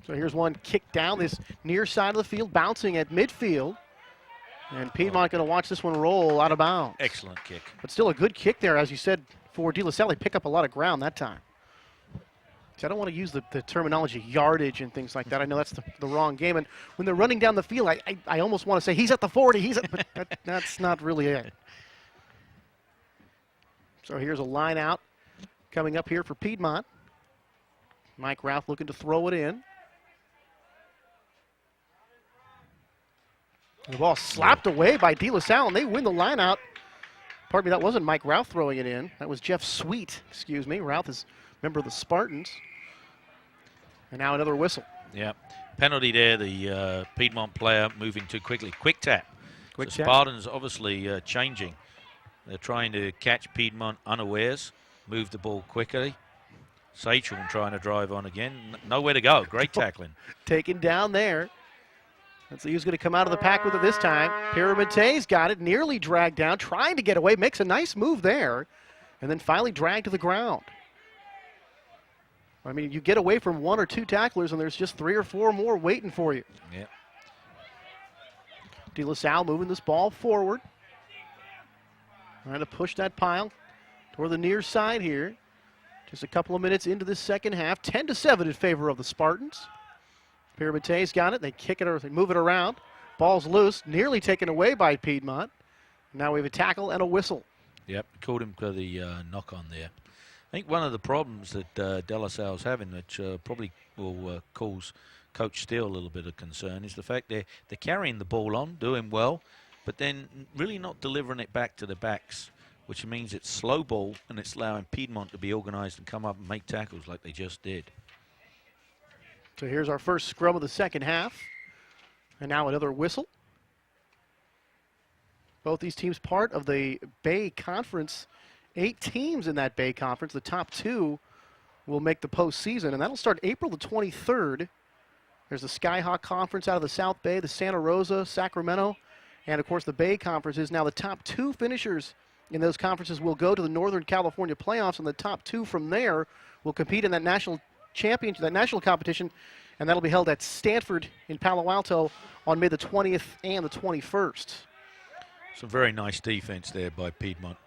So here's one kick down this near side of the field, bouncing at midfield. And Piedmont going to watch this one roll out of bounds. Excellent kick. But still a good kick there, as you said, for De La Salle. They pick up a lot of ground that time. So I don't want to use the terminology yardage and things like that. I know that's the wrong game. And when they're running down the field, I almost want to say he's at the 40. But that's not really it. So here's a line out coming up here for Piedmont. Mike Ralph looking to throw it in. The ball slapped away by De La Salle, and they win the line out. Pardon me, that wasn't Mike Routh throwing it in. That was Jeff Sweet, excuse me. Routh is a member of the Spartans. And now another whistle. Yeah. Penalty there, the Piedmont player moving too quickly. Quick tap. Quick The tap. Spartans obviously changing. They're trying to catch Piedmont unawares, move the ball quickly. Sachorn trying to drive on again. Nowhere to go. Great tackling. Taken down there. Let's see who's going to come out of the pack with it this time. Piedmont's got it, nearly dragged down, trying to get away, makes a nice move there, and then finally dragged to the ground. I mean, you get away from one or two tacklers, and there's just 3 or 4 more waiting for you. Yeah. De La Salle moving this ball forward. Trying to push that pile toward the near side here. Just a couple of minutes into this second half. 10-7 in favor of the Spartans. Piedmont's got it. They kick it or they move it around. Ball's loose, nearly taken away by Piedmont. Now we have a tackle and a whistle. Yep, called him for the knock on there. I think one of the problems that De La Salle's having, which probably will cause Coach Steele a little bit of concern, is the fact they're carrying the ball on, doing well, but then really not delivering it back to the backs, which means it's slow ball and it's allowing Piedmont to be organized and come up and make tackles like they just did. So here's our first scrum of the second half. And now another whistle. Both these teams part of the Bay Conference. 8 teams in that Bay Conference. The top 2 will make the postseason, and that'll start April the 23rd. There's the Skyhawk Conference out of the South Bay, the Santa Rosa, Sacramento, and of course the Bay Conference is now the top 2 finishers in those conferences will go to the Northern California playoffs, and the top 2 from there will compete in that national championship, that national competition, and that'll be held at Stanford in Palo Alto on May the 20th and the 21st. Some very nice defense there by Piedmont.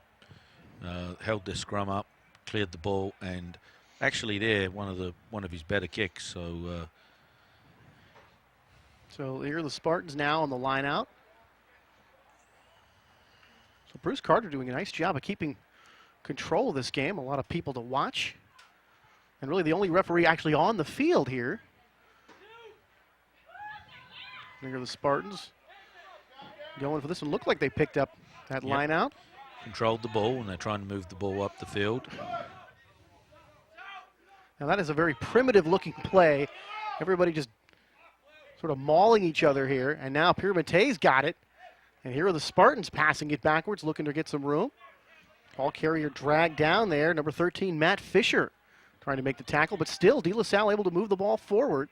Held the scrum up, cleared the ball, and actually there one of his better kicks. So here are the Spartans now on the line out. So Bruce Carter doing a nice job of keeping control of this game. A lot of people to watch. And really the only referee actually on the field here. Here are the Spartans going for this one. Looked like they picked up that line out. Controlled the ball, and they're trying to move the ball up the field. Now that is a very primitive looking play. Everybody just sort of mauling each other here. And now Piedmont's got it. And here are the Spartans passing it backwards, looking to get some room. Ball carrier dragged down there. Number 13, Matt Fisher, trying to make the tackle, but still De La Salle able to move the ball forward.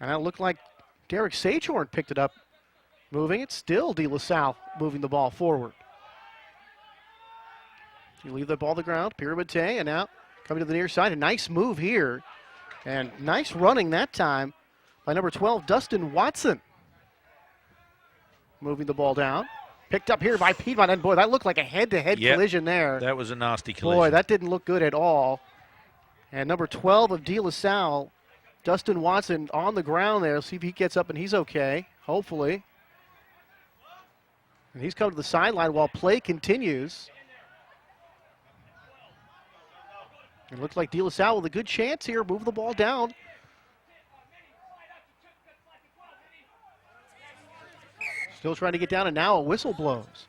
And that looked like Derek Sachorn picked it up, moving it. Still De La Salle moving the ball forward. You leave that ball on the ground. Piedmont, and now coming to the near side. A nice move here. And nice running that time by number 12, Dustin Watson. Moving the ball down. Picked up here by Piedmont. And boy, that looked like a head-to-head collision there. That was a nasty collision. Boy, that didn't look good at all. And number 12 of De La Salle, Dustin Watson, on the ground there. See if he gets up and he's okay, hopefully. And he's come to the sideline while play continues. It looks like De La Salle with a good chance here. Move the ball down. Still trying to get down, and now a whistle blows.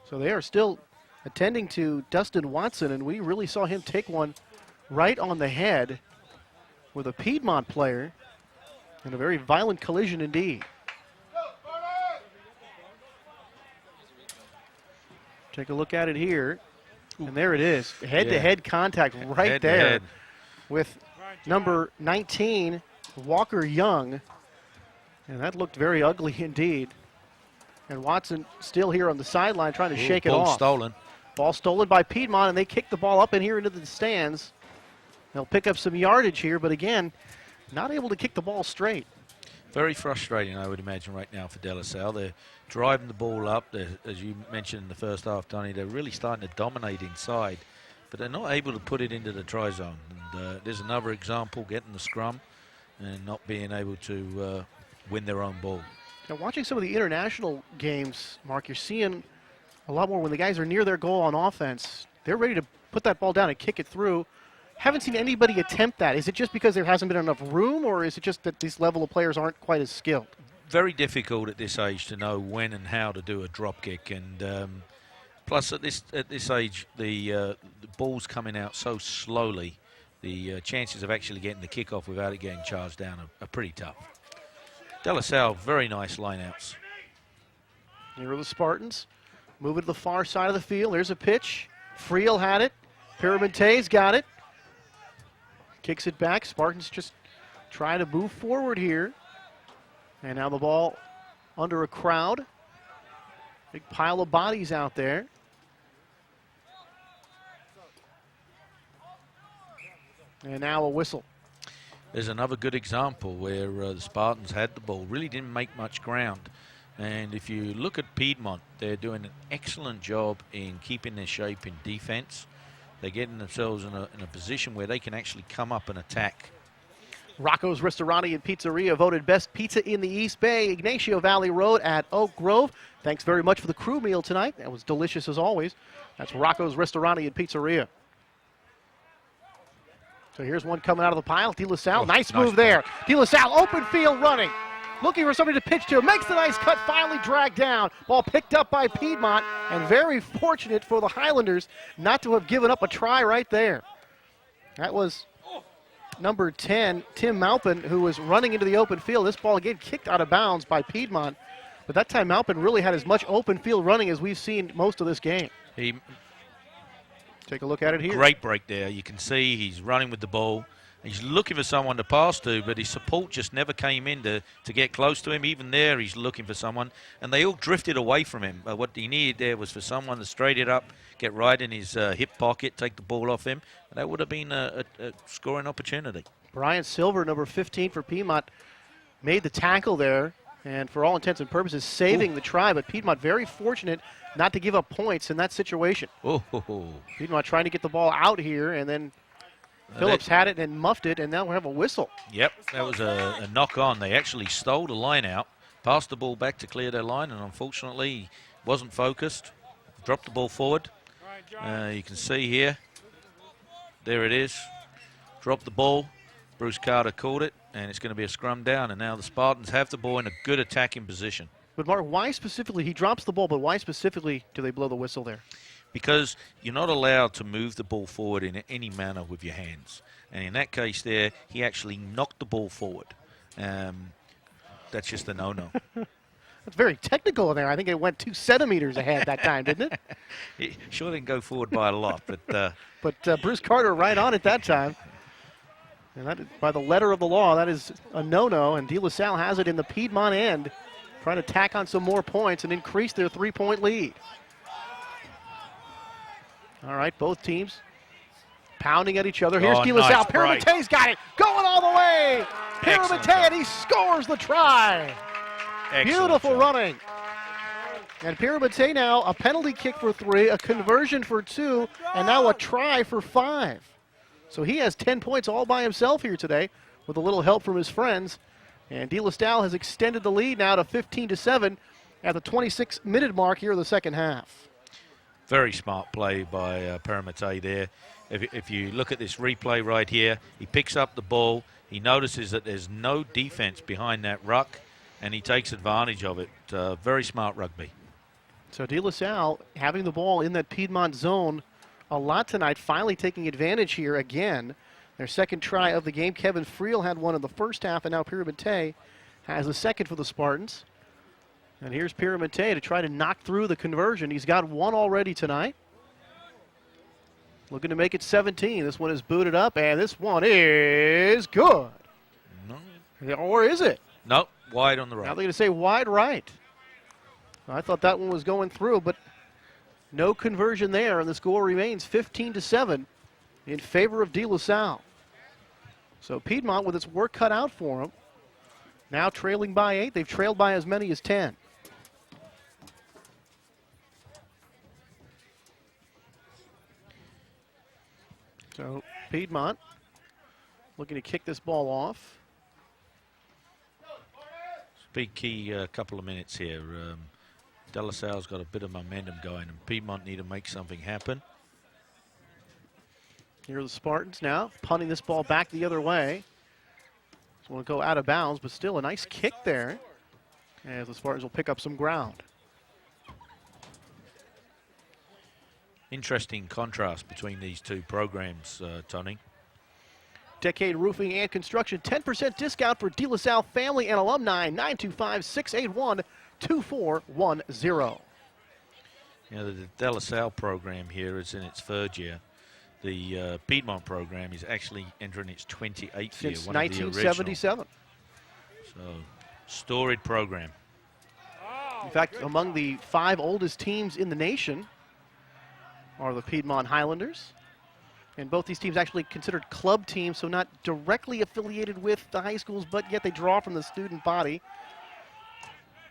So they are still attending to Dustin Watson, and we really saw him take one right on the head with a Piedmont player, and a very violent collision indeed. Take a look at it here. And there it is, head-to-head contact right there with number 19, Walker Young. And that looked very ugly indeed. And Watson still here on the sideline trying to shake it off. Ball stolen. Ball stolen by Piedmont, and they kick the ball up in here into the stands. They'll pick up some yardage here, but again, not able to kick the ball straight. Very frustrating, I would imagine, right now for De La Salle. They're driving the ball up. As you mentioned in the first half, Tony, they're really starting to dominate inside, but they're not able to put it into the try zone. And there's another example, getting the scrum and not being able to win their own ball. Now, watching some of the international games, Mark, you're seeing a lot more when the guys are near their goal on offense. They're ready to put that ball down and kick it through. Haven't seen anybody attempt that. Is it just because there hasn't been enough room, or is it just that this level of players aren't quite as skilled? very difficult at this age to know when and how to do a drop kick, and Plus, at this age, the ball's coming out so slowly, the chances of actually getting the kickoff without it getting charged down are pretty tough. De La Salle, very nice lineouts. Here are the Spartans. Moving to the far side of the field. There's a pitch. Friel had it. Piedmont's got it. Kicks it back. Spartans just trying to move forward here. And now the ball under a crowd. Big pile of bodies out there. And now a whistle. There's another good example where the Spartans had the ball, really didn't make much ground. And if you look at Piedmont, they're doing an excellent job in keeping their shape in defense. They're getting themselves in a position where they can actually come up and attack. Rocco's Ristorante and Pizzeria voted best pizza in the East Bay, Ignacio Valley Road at Oak Grove. Thanks very much for the crew meal tonight. That was delicious as always. That's Rocco's Ristorante and Pizzeria. So here's one coming out of the pile. De La Salle, nice move there. De La Salle, open field running. Looking for somebody to pitch to. Makes the nice cut, finally dragged down. Ball picked up by Piedmont, and very fortunate for the Highlanders not to have given up a try right there. That was number 10, Tim Maupin, who was running into the open field. This ball again kicked out of bounds by Piedmont. But that time Maupin really had as much open field running as we've seen most of this game. Take a look at it here. Great break there. You can see he's running with the ball. He's looking for someone to pass to, but his support just never came in to get close to him. Even there, he's looking for someone, and they all drifted away from him. What he needed there was for someone to straight it up, get right in his hip pocket, take the ball off him, and that would have been a scoring opportunity. Brian Silver, number 15 for Piedmont, made the tackle there, and for all intents and purposes, saving the try, but Piedmont very fortunate not to give up points in that situation. Piedmont trying to get the ball out here, and then Phillips had it and muffed it, and now we have a whistle. Yep, that was a knock on. They actually stole the line out, passed the ball back to clear their line, and unfortunately he wasn't focused. Dropped the ball forward. You can see here. There it is. Dropped the ball. Bruce Carter caught it, and it's going to be a scrum down, and now the Spartans have the ball in a good attacking position. But Mark, why specifically, he drops the ball, but why specifically do they blow the whistle there? Because you're not allowed to move the ball forward in any manner with your hands. And in that case there, he actually knocked the ball forward. That's just a no-no. That's very technical in there. I think it went 2 centimeters ahead that time, didn't it? It sure didn't go forward by a lot. But Bruce Carter right on it that time. And that is, by the letter of the law, that is a no-no. And De La Salle has it in the Piedmont end, trying to tack on some more points and increase their 3-point lead. All right, both teams pounding at each other. Here's De La Salle. Piedmont's got it. Going all the way. Piedmont, and he scores the try. Beautiful running. And Piedmont now a penalty kick for 3, a conversion for 2, and now a try for 5. So he has 10 points all by himself here today with a little help from his friends. And De La Salle has extended the lead now to 15-7 at the 26-minute mark here in the second half. Very smart play by Piedmont there. If you look at this replay right here, he picks up the ball. He notices that there's no defense behind that ruck, and he takes advantage of it. Very smart rugby. So De La Salle having the ball in that Piedmont zone a lot tonight, finally taking advantage here again. Their second try of the game. Kevin Friel had one in the first half, and now Piedmont has a second for the Spartans. And here's Piedmont to try to knock through the conversion. He's got one already tonight. Looking to make it 17. This one is booted up, and this one is good. No. Or is it? No, wide on the right. Now they're going to say wide right. I thought that one was going through, but no conversion there, and the score remains 15-7 in favor of De La Salle. So Piedmont with its work cut out for them. Now trailing by 8. They've trailed by as many as 10. So Piedmont looking to kick this ball off. Big key couple of minutes here. De La Salle's got a bit of momentum going, and Piedmont need to make something happen. Here are the Spartans now, punting this ball back the other way. Just want to go out of bounds, but still a nice kick there, as the Spartans will pick up some ground. Interesting contrast between these two programs, Tony. Decade Roofing and Construction, 10% discount for De La Salle family and alumni, 925-681-2410. You know, the De La Salle program here is in its third year. The Piedmont program is actually entering its 28th year. Since one of the 1977. So, storied program. In fact, among the 5 oldest teams in the nation are the Piedmont Highlanders. And both these teams actually considered club teams, so not directly affiliated with the high schools, but yet they draw from the student body.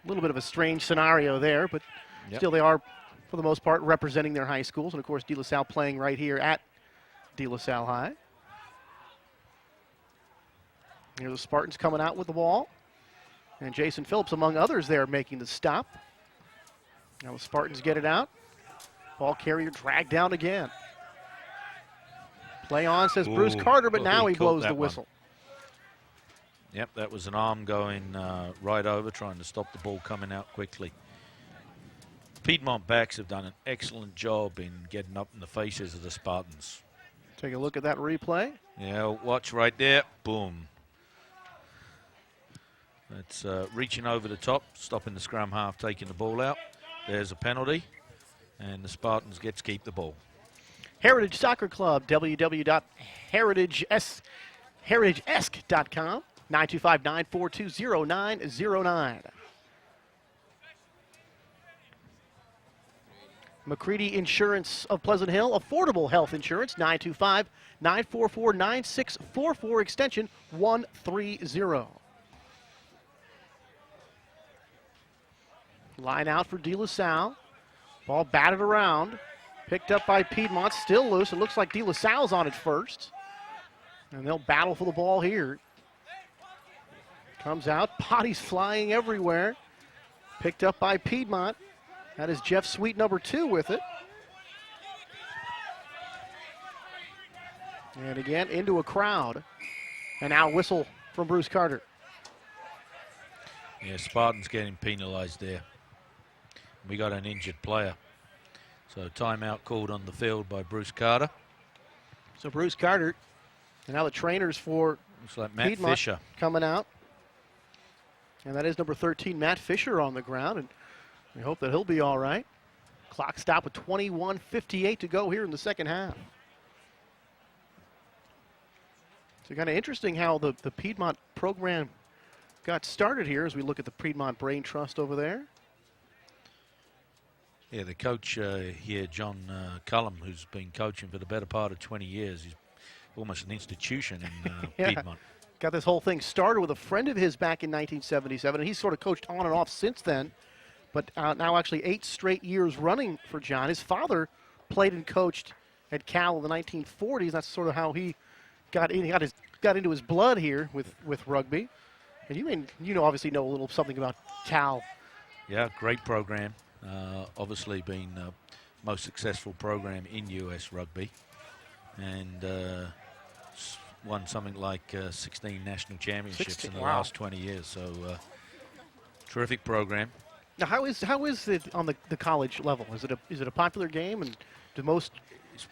A little bit of a strange scenario there, but still they are, for the most part, representing their high schools. And, of course, De La Salle playing right here at De La Salle High. Here the Spartans coming out with the ball. And Jason Phillips, among others there, making the stop. Now the Spartans get it out. Ball carrier dragged down again. Play on, says Bruce Carter, but now he blows the whistle. Yep, that was an arm going right over, trying to stop the ball coming out quickly. Piedmont backs have done an excellent job in getting up in the faces of the Spartans. Take a look at that replay. Yeah, watch right there. Boom. That's reaching over the top, stopping the scrum half, taking the ball out. There's a penalty, and the Spartans get to keep the ball. Heritage Soccer Club, www.heritageesc.com, 925-942-0909. McCready Insurance of Pleasant Hill, affordable health insurance, 925-944-9644, extension 130. Line out for De La Salle. Ball batted around. Picked up by Piedmont, still loose. It looks like De La Salle's on it first. And they'll battle for the ball here. Comes out, bodies flying everywhere. Picked up by Piedmont. That is Jeff Sweet, number 2, with it. And again, into a crowd. And now whistle from Bruce Carter. Yeah, Spartans getting penalized there. We got an injured player. So timeout called on the field by Bruce Carter. So Bruce Carter, and now the trainers for looks like Matt Piedmont Fisher coming out. And that is number 13, Matt Fisher, on the ground. And we hope that he'll be all right. Clock stop with 21:58 to go here in the second half. So kind of interesting how the Piedmont program got started here as we look at the Piedmont Brain Trust over there. Yeah, the coach here, John Cullum, who's been coaching for the better part of 20 years. He's almost an institution in Piedmont. Got this whole thing started with a friend of his back in 1977, and he's sort of coached on and off since then. But now actually 8 straight years running for John. His father played and coached at Cal in the 1940s. That's sort of how he got into his blood here with rugby. And you obviously know a little something about Cal. Yeah, great program. Obviously been the most successful program in U.S. rugby, and won something like 16 national championships in the last 20 years. So terrific program. Now, how is it on the college level? Is it a popular game, and do most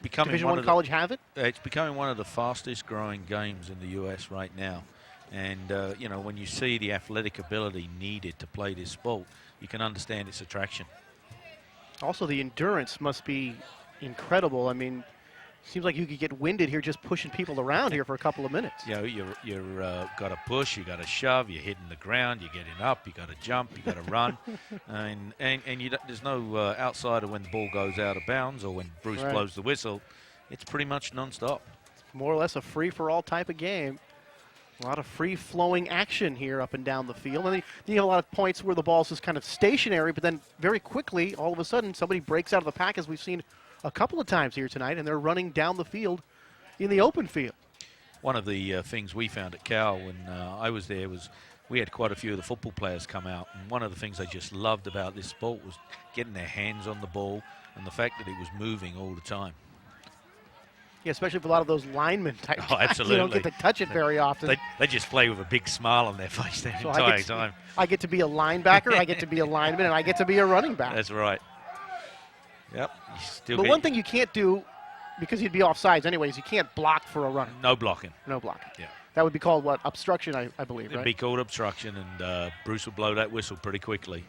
Division I college have it? It's becoming one of the fastest growing games in the U.S. right now. And, when you see the athletic ability needed to play this sport, you can understand its attraction. Also, the endurance must be incredible. I mean, seems like you could get winded here just pushing people around here for a couple of minutes. You're got to push, you got to shove, you're hitting the ground, you're getting up, you got to jump, you got to run, and there's no outsider when the ball goes out of bounds or when Bruce blows the whistle. It's pretty much nonstop. More or less a free-for-all type of game. A lot of free-flowing action here up and down the field. And you have a lot of points where the ball's just kind of stationary, but then very quickly, all of a sudden, somebody breaks out of the pack, as we've seen a couple of times here tonight, and they're running down the field in the open field. One of the things we found at Cal when I was there was we had quite a few of the football players come out, and one of the things they just loved about this sport was getting their hands on the ball and the fact that it was moving all the time. Yeah, especially for a lot of those linemen type guys. Absolutely. You don't get to touch it very often. They just play with a big smile on their face the entire time. I get to be a linebacker, I get to be a lineman, and I get to be a running back. That's right. Yep. You still But get one thing you can't do, because he'd be offsides anyways, you can't block for a runner. no blocking. No blocking. Yeah. That would be called what? Obstruction, I believe, It'd right? be called obstruction, and Bruce will blow that whistle pretty quickly.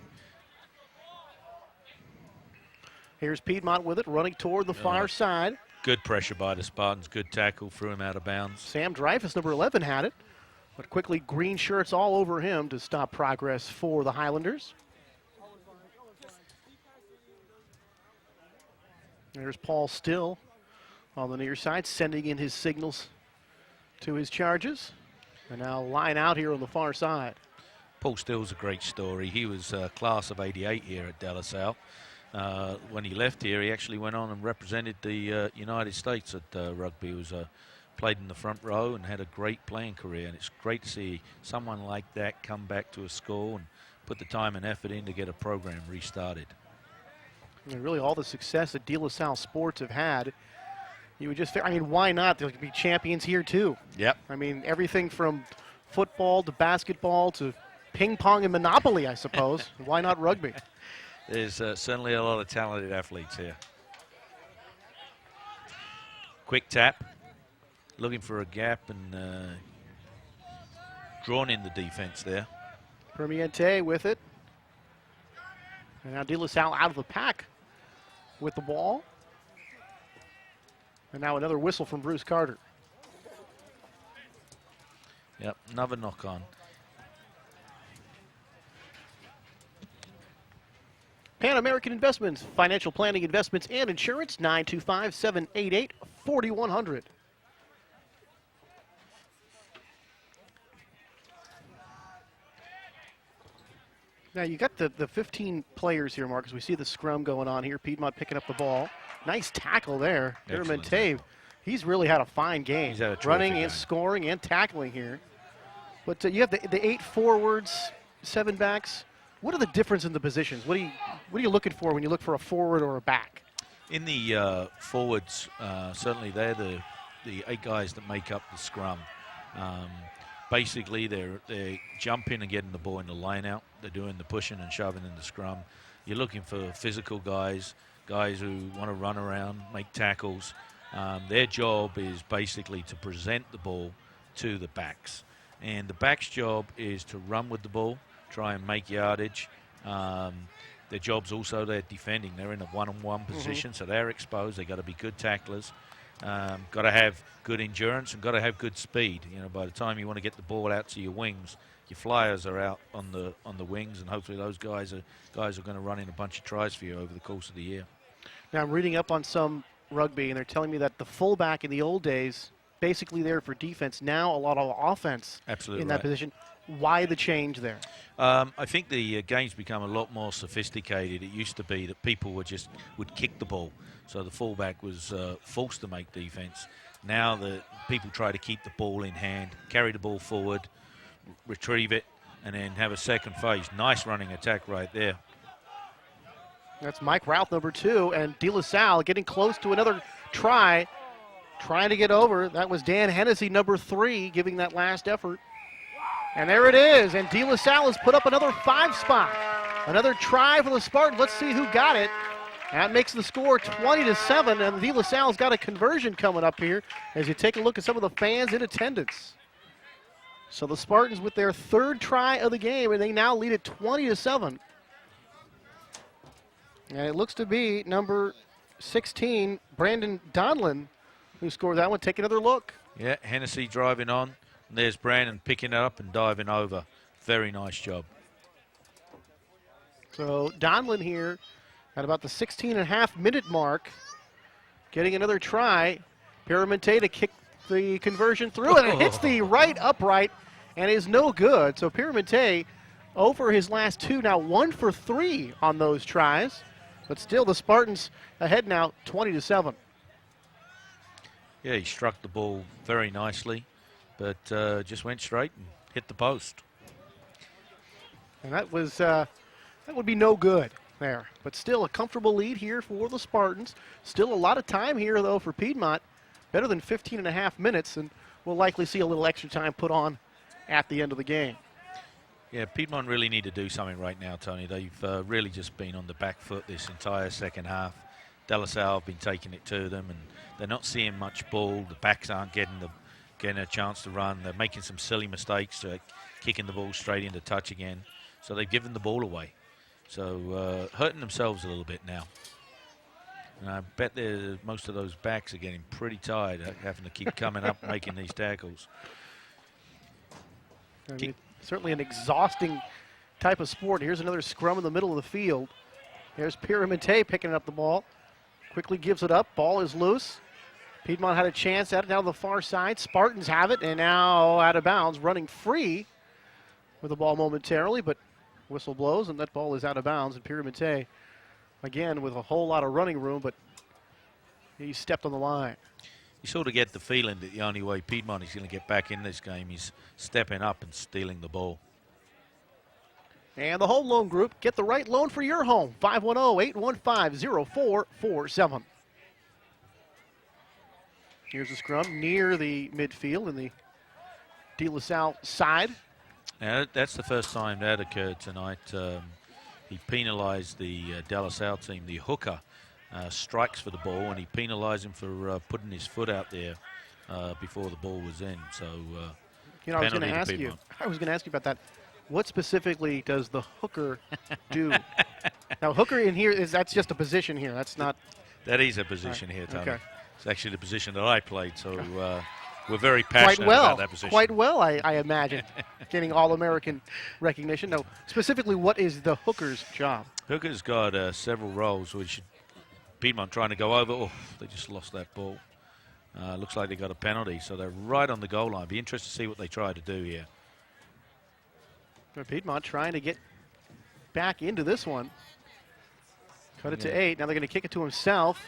Here's Piedmont with it, running toward the far side. Good pressure by the Spartans. Good tackle. Threw him out of bounds. Sam Dreyfus, number 11, had it. But quickly, green shirts all over him to stop progress for the Highlanders. There's Paul Still on the near side, sending in his signals to his charges. And now line out here on the far side. Paul Still's a great story. He was class of '88 here at De La Salle. When he left here, he actually went on and represented the United States at rugby. He was played in the front row and had a great playing career. And it's great to see someone like that come back to a school and put the time and effort in to get a program restarted. And really all the success that De La Salle sports have had, you would just, I mean, why not? There could be champions here too. Yep. I mean, everything from football to basketball to ping pong and Monopoly, I suppose. Why not rugby? There's certainly a lot of talented athletes here. Quick tap. Looking for a gap and drawn in the defense there. Permiente with it. And now De La Salle out of the pack with the ball. And now another whistle from Bruce Carter. Yep, another knock on. Pan American Investments, financial planning, investments, and insurance, 925-788-4100. Now you got the 15 players here, Marcus. We see the scrum going on here. Piedmont picking up the ball. Nice tackle there. Piedmont, he's really had a fine game. He's had a terrific running game. and scoring and tackling here. But you have the 8 forwards, 7 backs. What are the difference in the positions? What are you looking for when you look for a forward or a back? In the forwards, certainly they're the 8 guys that make up the scrum. Basically, they're jumping and getting the ball in the line out. They're doing the pushing and shoving in the scrum. You're looking for physical guys who want to run around, make tackles. Their job is basically to present the ball to the backs. And the back's job is to run with the ball, try and make yardage. Their job's also they're defending. They're in a one-on-one position, so they're exposed. They've got to be good tacklers. Got to have good endurance and got to have good speed. You know, by the time you want to get the ball out to your wings, your flyers are out on the wings, and hopefully those guys are going to run in a bunch of tries for you over the course of the year. Now I'm reading up on some rugby, and they're telling me that the fullback in the old days, basically there for defense. Now a lot of offense Absolutely in that position. Why the change there? I think the game's become a lot more sophisticated. It used to be that people would kick the ball, so the fullback was forced to make defense. Now the people try to keep the ball in hand, carry the ball forward, retrieve it, and then have a second phase. Nice running attack right there. That's Mike Routh, number 2, and De La Salle getting close to another try, trying to get over. That was Dan Hennessy, number 3, giving that last effort. And there it is, and De La Salle has put up another 5 spot. Another try for the Spartans. Let's see who got it. That makes the score 20-7, and De La Salle's got a conversion coming up here as you take a look at some of the fans in attendance. So the Spartans with their 3rd try of the game, and they now lead it 20-7. And it looks to be number 16, Brandon Donlin, who scored that one. Take another look. Yeah, Hennessy driving on. And there's Brandon picking it up and diving over. Very nice job. So Donlin here at about the 16.5-minute mark, getting another try. Piedmont to kick the conversion through, and it hits the right upright and is no good. So Piedmont over his last 2, now 1 for 3 on those tries. But still the Spartans ahead now 20-7. Yeah, he struck the ball very nicely, but just went straight and hit the post. And that would be no good there. But still a comfortable lead here for the Spartans. Still a lot of time here, though, for Piedmont. Better than 15.5 minutes, and we'll likely see a little extra time put on at the end of the game. Yeah, Piedmont really need to do something right now, Tony. They've really just been on the back foot this entire second half. De La Salle have been taking it to them, and they're not seeing much ball. The backs aren't getting a chance to run. They're making some silly mistakes, kicking the ball straight into touch again. So they've given the ball away. So hurting themselves a little bit now. And I bet most of those backs are getting pretty tired, having to keep coming up and making these tackles. I mean, certainly an exhausting type of sport. Here's another scrum in the middle of the field. There's Piedmont picking up the ball. Quickly gives it up. Ball is loose. Piedmont had a chance at it now to the far side. Spartans have it, and now out of bounds, running free with the ball momentarily, but whistle blows, and that ball is out of bounds. And Piedmont, again, with a whole lot of running room, but he stepped on the line. You sort of get the feeling that the only way Piedmont is going to get back in this game is stepping up and stealing the ball. And the home loan group, get the right loan for your home. 510-815-0447. Here's a scrum near the midfield in the De La Salle side. Now, that's the first time that occurred tonight. He penalized the De La Salle team. The hooker strikes for the ball, and he penalized him for putting his foot out there before the ball was in. So, I was going to ask you about that. What specifically does the hooker do? Now, hooker in here that's just a position here. That's not. That is a position here, Tony. Okay. It's actually the position that I played, so we're very passionate about that position. Quite well, I imagine, getting All-American recognition. No, specifically, what is the hooker's job? Hooker's got several roles, which Piedmont trying to go over. Oh, they just lost that ball. Looks like they got a penalty, so they're right on the goal line. Be interested to see what they try to do here. Piedmont trying to get back into this one. Cut it to 8. Now they're going to kick it to himself.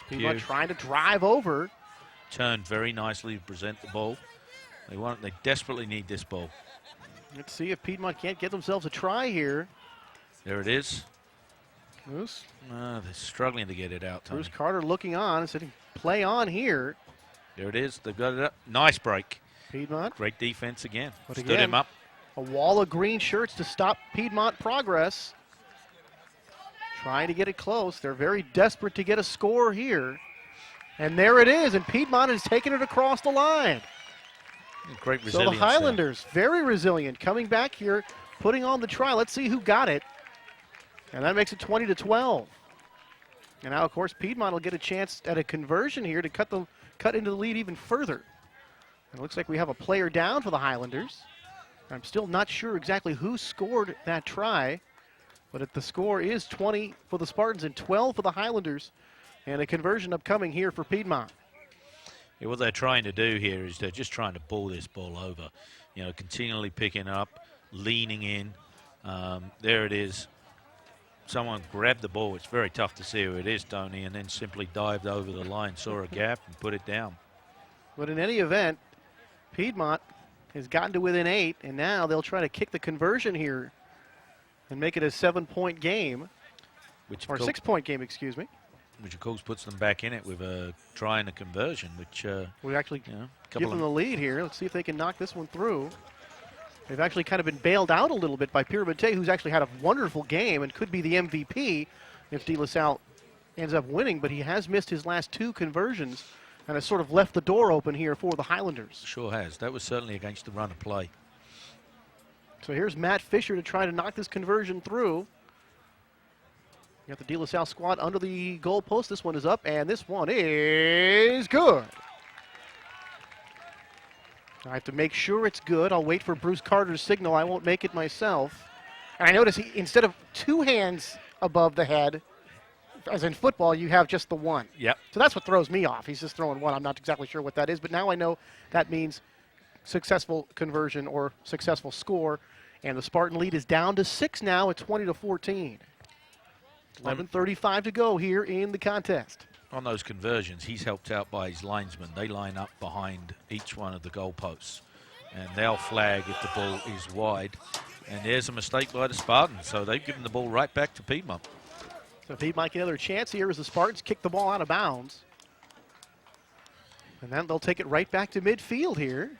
Piedmont trying to drive over. Turned very nicely to present the ball. They desperately need this ball. Let's see if Piedmont can't get themselves a try here. There it is. Bruce. They're struggling to get it out, Tony. Bruce Carter looking on and saying, play on here. There it is. They've got it up. Nice break. Piedmont. Great defense again. But Stood him up. A wall of green shirts to stop Piedmont progress. Trying to get it close. They're very desperate to get a score here. And there it is, and Piedmont has taken it across the line. Great resilience. So the Highlanders, very resilient, coming back here, putting on the try. Let's see who got it. And that makes it 20-12. And now, of course, Piedmont will get a chance at a conversion here to cut into the lead even further. It looks like we have a player down for the Highlanders. I'm still not sure exactly who scored that try, but the score is 20 for the Spartans and 12 for the Highlanders, and a conversion upcoming here for Piedmont. Yeah, what they're trying to do here is they're just trying to ball this ball over, continually picking up, leaning in. There it is. Someone grabbed the ball. It's very tough to see who it is, Tony, and then simply dived over the line, saw a gap, and put it down. But in any event, Piedmont has gotten to within 8, and now they'll try to kick the conversion here and make it a 7-point game, or 6-point game, excuse me. Which, of course, puts them back in it with a try and a conversion, which we actually give them the lead here. Let's see if they can knock this one through. They've actually kind of been bailed out a little bit by Piedmont, who's actually had a wonderful game and could be the MVP if De La Salle ends up winning, but he has missed his last 2 conversions and has sort of left the door open here for the Highlanders. Sure has. That was certainly against the run of play. So here's Matt Fisher to try to knock this conversion through. You got the De La Salle squad under the goal post. This one is up, and this one is good. I have to make sure it's good. I'll wait for Bruce Carter's signal. I won't make it myself. And I notice instead of 2 hands above the head, as in football, you have just the one. Yep. So that's what throws me off. He's just throwing one. I'm not exactly sure what that is, but now I know that means successful conversion or successful score. And the Spartan lead is down to 6 now at 20-14. 11:35 to go here in the contest. On those conversions, he's helped out by his linesmen. They line up behind each one of the goalposts, and they'll flag if the ball is wide. And there's a mistake by the Spartans, so they've given the ball right back to Piedmont. So Piedmont get another chance here as the Spartans kick the ball out of bounds. And then they'll take it right back to midfield here.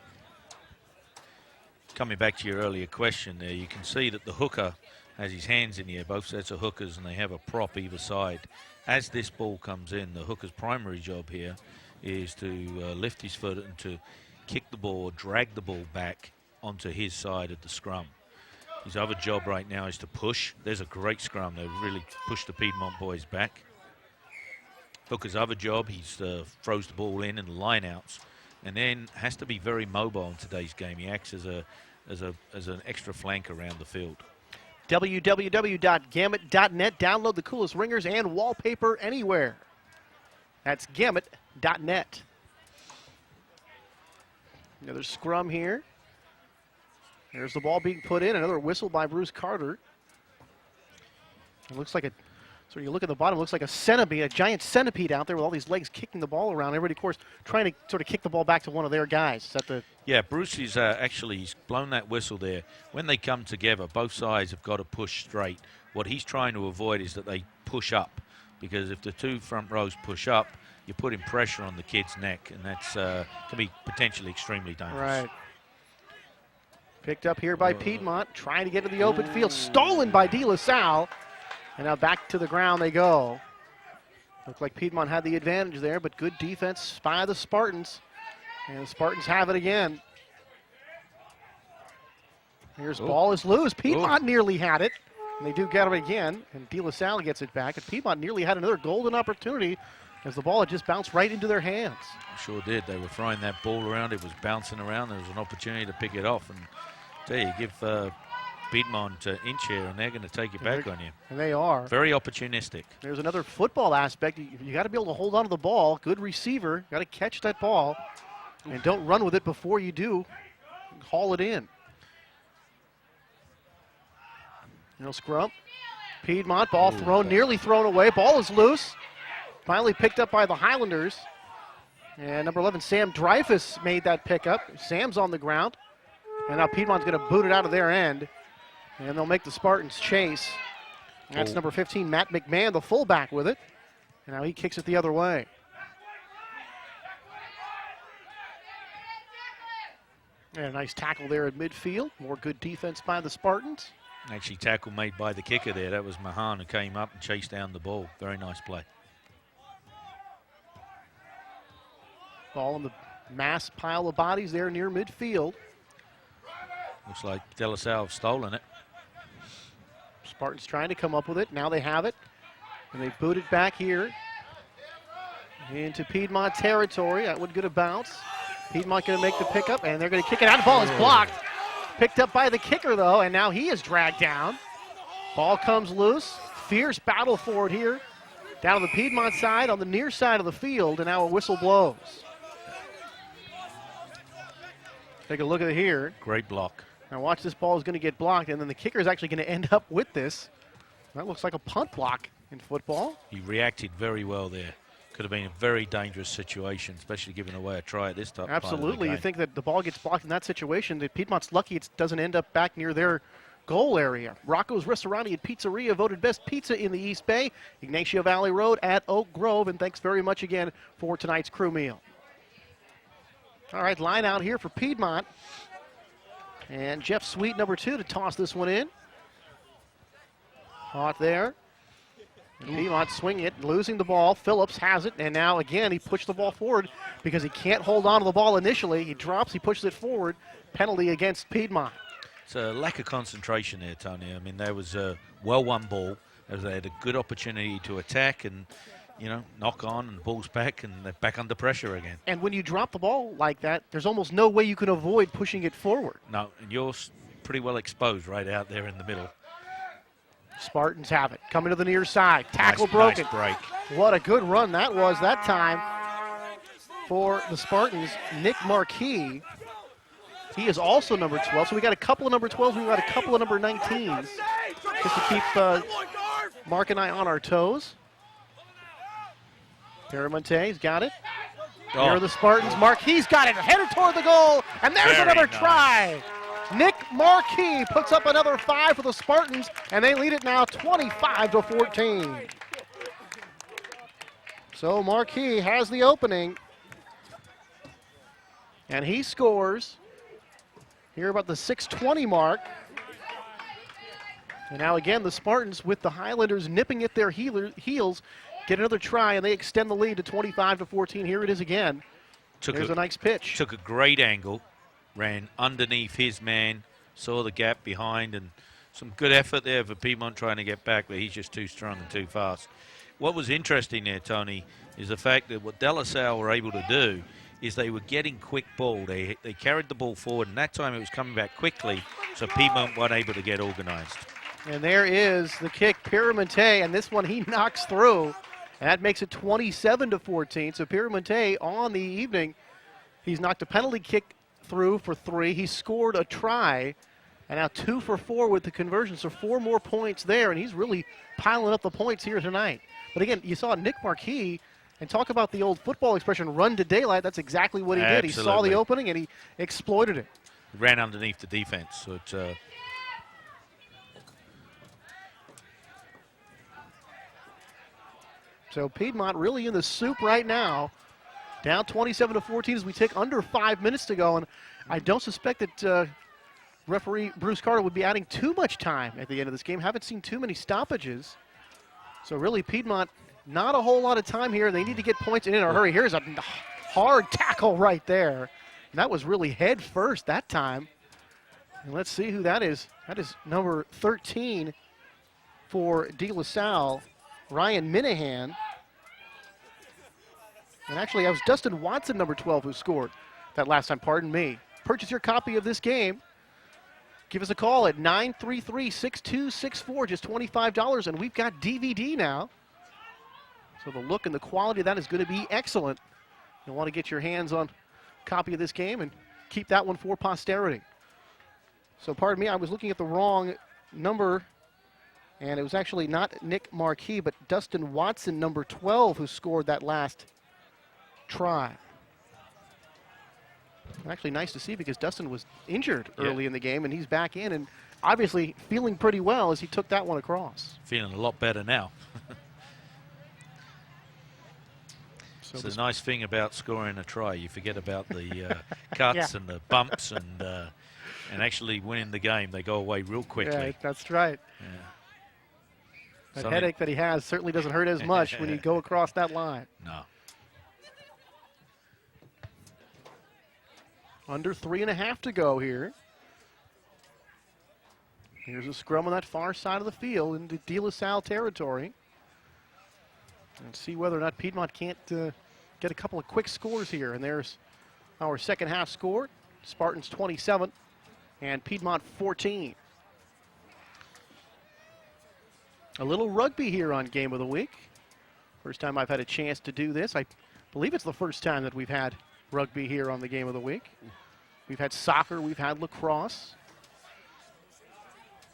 Coming back to your earlier question there, you can see that the hooker has his hands in the air, both sets of hookers, and they have a prop either side. As this ball comes in, the hooker's primary job here is to lift his foot and to kick the ball, drag the ball back onto his side of the scrum. His other job right now is to push. There's a great scrum. They really pushed the Piedmont boys back. Hooker's other job, he throws the ball in the lineouts, and then has to be very mobile in today's game. He acts as an extra flank around the field. www.gamut.net. Download the coolest ringers and wallpaper anywhere. That's gamut.net. Another scrum here. There's the ball being put in. Another whistle by Bruce Carter. It looks like a, so you look at the bottom, it looks like a centipede, a giant centipede out there with all these legs kicking the ball around. Everybody, of course, trying to sort of kick the ball back to one of their guys. Is that the... Yeah, Bruce is he's blown that whistle there. When they come together, both sides have got to push straight. What he's trying to avoid is that they push up, because if the two front rows push up, you're putting pressure on the kid's neck, and that's can be potentially extremely dangerous. Right. Picked up here by Piedmont, trying to get to the open field. Stolen by De La Salle. And now back to the ground they go. Looked like Piedmont had the advantage there, but good defense by the Spartans. And the Spartans have it again. Here's ball is loose. Piedmont nearly had it. And they do get it again. And De La Salle gets it back. And Piedmont nearly had another golden opportunity as the ball had just bounced right into their hands. Sure did. They were throwing that ball around. It was bouncing around. There was an opportunity to pick it off. And there you give Piedmont an inch here, and they're going to take it back on you. And they are. Very opportunistic. There's another football aspect. You got to be able to hold on to the ball. Good receiver. Got to catch that ball. And don't run with it before you do. Haul it in. Scrum. Piedmont, ball thrown, nearly thrown away. Ball is loose. Finally picked up by the Highlanders. And number 11, Sam Dreyfus made that pickup. Sam's on the ground. And now Piedmont's going to boot it out of their end. And they'll make the Spartans chase. And that's number 15, Matt McMahon, the fullback with it. And now he kicks it the other way. And a nice tackle there at midfield. More good defense by the Spartans. Actually, tackle made by the kicker there. That was Mahan who came up and chased down the ball. Very nice play. Ball in the mass pile of bodies there near midfield. Looks like De La Salle have stolen it. Spartans trying to come up with it. Now they have it. And they boot it back here into Piedmont territory. That would get a bounce. Piedmont going to make the pickup, and they're going to kick it out. The ball is blocked. Picked up by the kicker, though, and now he is dragged down. Ball comes loose. Fierce battle for it here. Down on the Piedmont side, on the near side of the field, and now a whistle blows. Take a look at it here. Great block. Now watch, this ball is going to get blocked, and then the kicker is actually going to end up with this. That looks like a punt block in football. He reacted very well there. Could have been a very dangerous situation, especially giving away a try at this time. Absolutely. You think that the ball gets blocked in that situation. The Piedmont's lucky it doesn't end up back near their goal area. Rocco's Ristorante and Pizzeria voted best pizza in the East Bay. Ignacio Valley Road at Oak Grove. And thanks very much again for tonight's crew meal. All right, line out here for Piedmont. And Jeff Sweet, number 2, to toss this one in. Caught there. And Piedmont swinging it, losing the ball. Phillips has it, and now again he pushed the ball forward because he can't hold on to the ball initially. He drops, he pushes it forward. Penalty against Piedmont. It's a lack of concentration there, Tony. I mean, there was a well-won ball. They had a good opportunity to attack and, knock on, and the ball's back, and they're back under pressure again. And when you drop the ball like that, there's almost no way you can avoid pushing it forward. No, and you're pretty well exposed right out there in the middle. Spartans have it. Coming to the near side. Tackle broken. Nice break. What a good run that was that time for the Spartans. Nick Marquis. He is also number 12. So we got a couple of number 12s. We got a couple of number 19s. Just to keep Mark and I on our toes. Piedramonte's got it. Here are the Spartans. Marquis got it. Headed toward the goal. And there's another try. Nick Marquis puts up another 5 for the Spartans, and they lead it now 25-14. So Marquis has the opening, and he scores here about the 6:20 mark. And now again, the Spartans with the Highlanders nipping at their heels, get another try, and they extend the lead to 25-14. Here it is again. There's a nice pitch. Took a great angle, ran underneath his man, saw the gap behind, and some good effort there for Piedmont trying to get back, but he's just too strong and too fast. What was interesting there, Tony, is the fact that what De La Salle were able to do is they were getting quick ball. They carried the ball forward, and that time it was coming back quickly, so Piedmont weren't able to get organized. And there is the kick, Piedmont, and this one he knocks through. And that makes it 27-14. So Piedmont on the evening, he's knocked a penalty kick through for 3. He scored a try, and now 2 for 4 with the conversion. So 4 more points there, and he's really piling up the points here tonight. But again, you saw Nick Marquis, and talk about the old football expression, run to daylight. That's exactly what he did. He saw the opening, and he exploited it. He ran underneath the defense. So it's, So Piedmont really in the soup right now. Down 27-14 as we take under 5 minutes to go. And I don't suspect that referee Bruce Carter would be adding too much time at the end of this game. Haven't seen too many stoppages. So really Piedmont, not a whole lot of time here. They need to get points in a hurry. Here's a hard tackle right there. And that was really head first that time. And let's see who that is. That is number 13 for De La Salle, Ryan Minahan. And actually, that was Dustin Watson, number 12, who scored that last time. Pardon me. Purchase your copy of this game. Give us a call at 933-6264, just $25, and we've got DVD now. So the look and the quality of that is going to be excellent. You'll want to get your hands on a copy of this game and keep that one for posterity. So pardon me, I was looking at the wrong number, and it was actually not Nick Marquis, but Dustin Watson, number 12, who scored that last try. Actually nice to see because Dustin was injured early in the game, and he's back in and obviously feeling pretty well as he took that one across. Feeling a lot better now. So it's a nice thing about scoring a try. You forget about the cuts and the bumps and actually winning the game. They go away real quickly. Yeah, that's right. Yeah. That headache that he has certainly doesn't hurt as much when you go across that line. No. Under 3.5 to go here. Here's a scrum on that far side of the field into De La Salle territory. And see whether or not Piedmont can't get a couple of quick scores here. And there's our second half score. Spartans 27 and Piedmont 14. A little rugby here on Game of the Week. First time I've had a chance to do this. I believe it's the first time that we've had rugby here on the Game of the Week. We've had soccer, we've had lacrosse,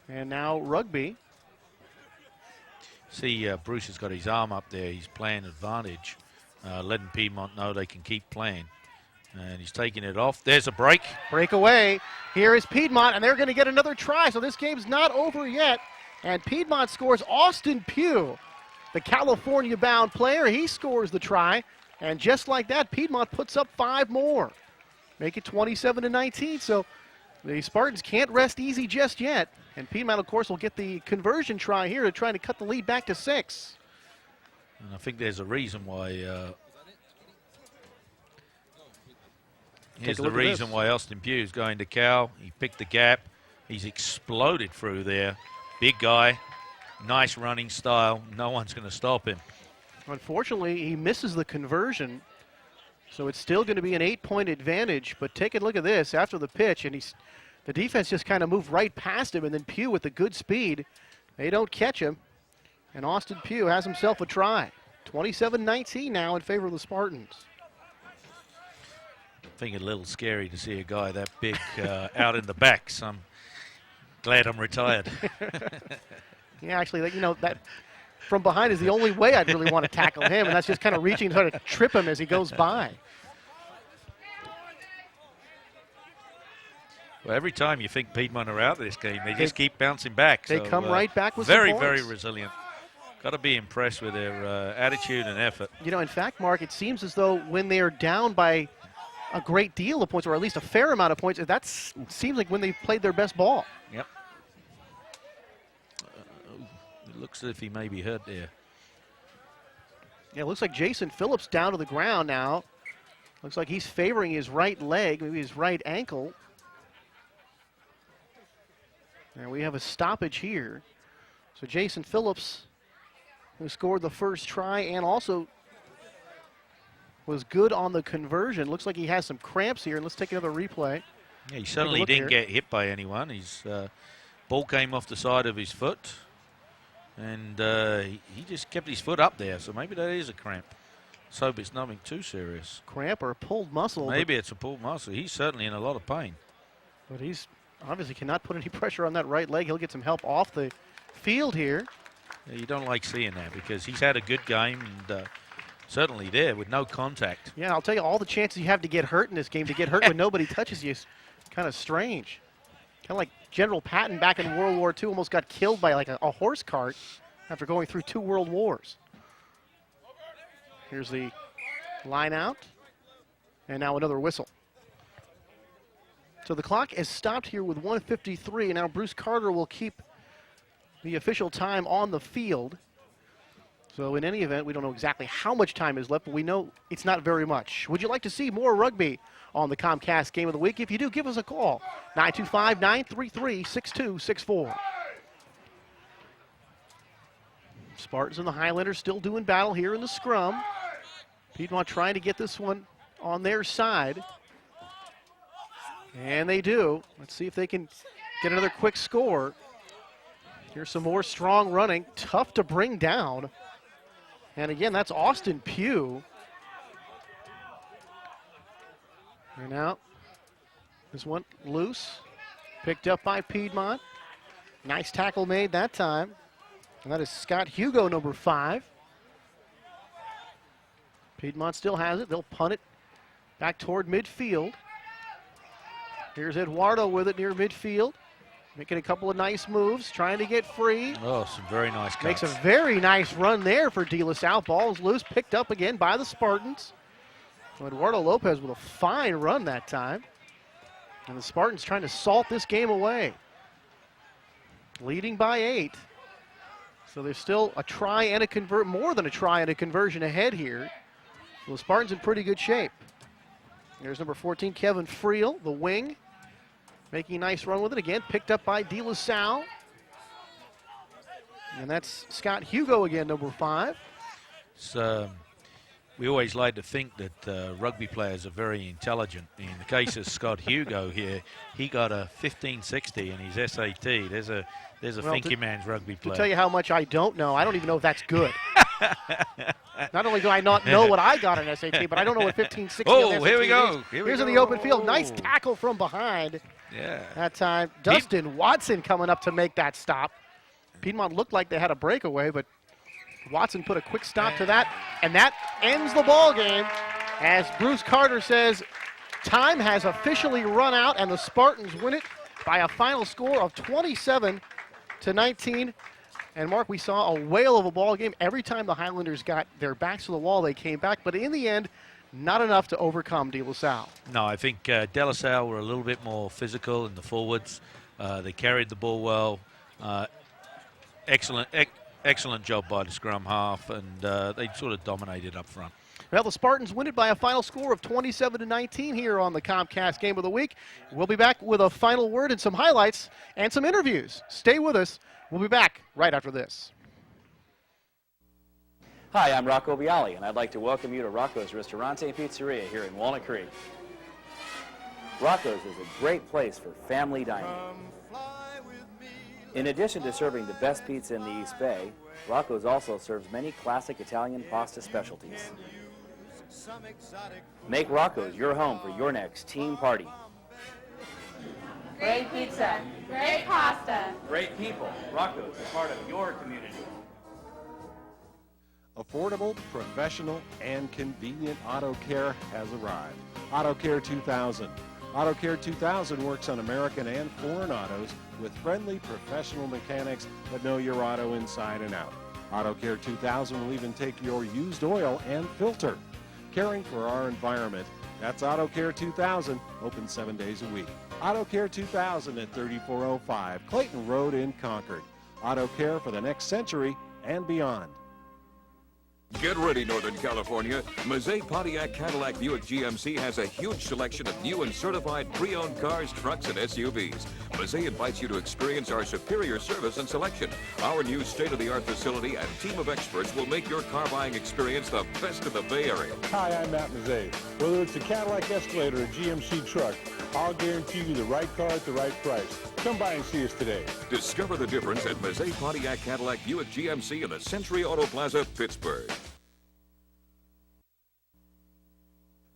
and now rugby. See, Bruce has got his arm up there. He's playing advantage, letting Piedmont know they can keep playing. And he's taking it off. There's a break. Breakaway. Here is Piedmont, and they're going to get another try. So this game's not over yet. And Piedmont scores. Austin Pugh, the California-bound player, he scores the try. And just like that, Piedmont puts up 5 more. Make it 27-19. So the Spartans can't rest easy just yet. And Piedmont, of course, will get the conversion try here to try to cut the lead back to 6. And I think there's a reason why. Here's the reason why Austin Pugh is going to Cal. He picked the gap. He's exploded through there. Big guy, nice running style. No one's going to stop him. Unfortunately, he misses the conversion. So it's still going to be an 8-point advantage. But take a look at this after the pitch, and the defense just kind of moved right past him, and then Pugh with the good speed. They don't catch him, and Austin Pugh has himself a try. 27-19 now in favor of the Spartans. I think it's a little scary to see a guy that big out in the back, so I'm glad I'm retired. Yeah, actually, that from behind is the only way I'd really want to tackle him, and that's just kind of reaching to try to trip him as he goes by. Well, every time you think Piedmont are out of this game, they just keep bouncing back. They come right back with very, some points. very resilient. Got to be impressed with their attitude and effort. In fact, Mark, it seems as though when they're down by a great deal of points, or at least a fair amount of points, that seems like when they've played their best ball. Yep. looks as if he may be hurt there. Yeah, it looks like Jason Phillips down to the ground now. Looks like he's favoring his right leg, maybe his right ankle. And we have a stoppage here. So Jason Phillips, who scored the first try and also was good on the conversion. Looks like he has some cramps here. And let's take another replay. Yeah, he certainly didn't get hit by anyone. His ball came off the side of his foot, and he just kept his foot up there. So maybe that is a cramp. Let's hope it's nothing too serious. Cramp or a pulled muscle. Maybe it's a pulled muscle. He's certainly in a lot of pain. But he's obviously cannot put any pressure on that right leg. He'll get some help off the field here. Yeah, you don't like seeing that because he's had a good game and certainly there with no contact. Yeah, I'll tell you, all the chances you have to get hurt in this game, to get hurt when nobody touches you is kind of strange. Kind of like General Patton back in World War II almost got killed by like a horse cart after going through 2 world wars. Here's the line out. And now another whistle. So the clock is stopped here with 1:53, and now Bruce Carter will keep the official time on the field. So in any event, we don't know exactly how much time is left, but we know it's not very much. Would you like to see more rugby on the Comcast Game of the Week? If you do, give us a call, 925-933-6264. Spartans and the Highlanders still doing battle here in the scrum. Piedmont trying to get this one on their side. And they do. Let's see if they can get another quick score. Here's some more strong running. Tough to bring down. And again, that's Austin Pugh. And now, this one loose. Picked up by Piedmont. Nice tackle made that time. And that is Scott Hugo, number 5. Piedmont still has it. They'll punt it back toward midfield. Here's Eduardo with it near midfield. Making a couple of nice moves, trying to get free. Oh, some very nice cuts. Makes a very nice run there for De La Salle. Ball's loose, picked up again by the Spartans. So Eduardo Lopez with a fine run that time. And the Spartans trying to salt this game away. Leading by 8. So there's still a try and a more than a try and a conversion ahead here. So the Spartans in pretty good shape. There's number 14, Kevin Friel, the wing. Making a nice run with it again, picked up by De La Salle. And that's Scott Hugo again, number 5. We always like to think that rugby players are very intelligent. In the case of Scott Hugo here, he got a 1560 in his SAT. There's a thinking man's rugby player. To tell you how much I don't know, I don't even know if that's good. Not only do I not know what I got in SAT, but I don't know what 1560 on the SAT here we go. is. Here's in the open field. Nice tackle from behind. Yeah. That time, Dustin Watson coming up to make that stop. Piedmont looked like they had a breakaway, but Watson put a quick stop to that, and that ends the ball game. As Bruce Carter says, time has officially run out, and the Spartans win it by a final score of 27-19. And Mark, we saw a whale of a ball game. Every time the Highlanders got their backs to the wall, they came back, but in the end, not enough to overcome De La Salle. No, I think De La Salle were a little bit more physical in the forwards. They carried the ball well. Excellent job by the scrum half, and they sort of dominated up front. Well, the Spartans win it by a final score of 27-19 here on the Comcast Game of the Week. We'll be back with a final word and some highlights and some interviews. Stay with us. We'll be back right after this. Hi, I'm Rocco Bialy, and I'd like to welcome you to Rocco's Ristorante and Pizzeria here in Walnut Creek. Rocco's is a great place for family dining. In addition to serving the best pizza in the East Bay, Rocco's also serves many classic Italian pasta specialties. Make Rocco's your home for your next team party. Great pizza, great pasta. Great people. Rocco's is part of your community. Affordable, professional, and convenient auto care has arrived. Auto Care 2000. Auto Care 2000 works on American and foreign autos with friendly professional mechanics that know your auto inside and out. Auto Care 2000 will even take your used oil and filter. Caring for our environment, that's Auto Care 2000, open 7 days a week. Auto Care 2000 at 3405 Clayton Road in Concord. Auto care for the next century and beyond. Get ready, Northern California. Mazet Pontiac Cadillac Buick GMC has a huge selection of new and certified pre-owned cars, trucks, and SUVs. Mazet invites you to experience our superior service and selection. Our new state-of-the-art facility and team of experts will make your car buying experience the best in the Bay Area. Hi, I'm Matt Mazet. Whether it's a Cadillac Escalade or a GMC truck, I'll guarantee you the right car at the right price. Come by and see us today. Discover the difference at Mazet Pontiac Cadillac Buick GMC in the Century Auto Plaza, Pittsburgh.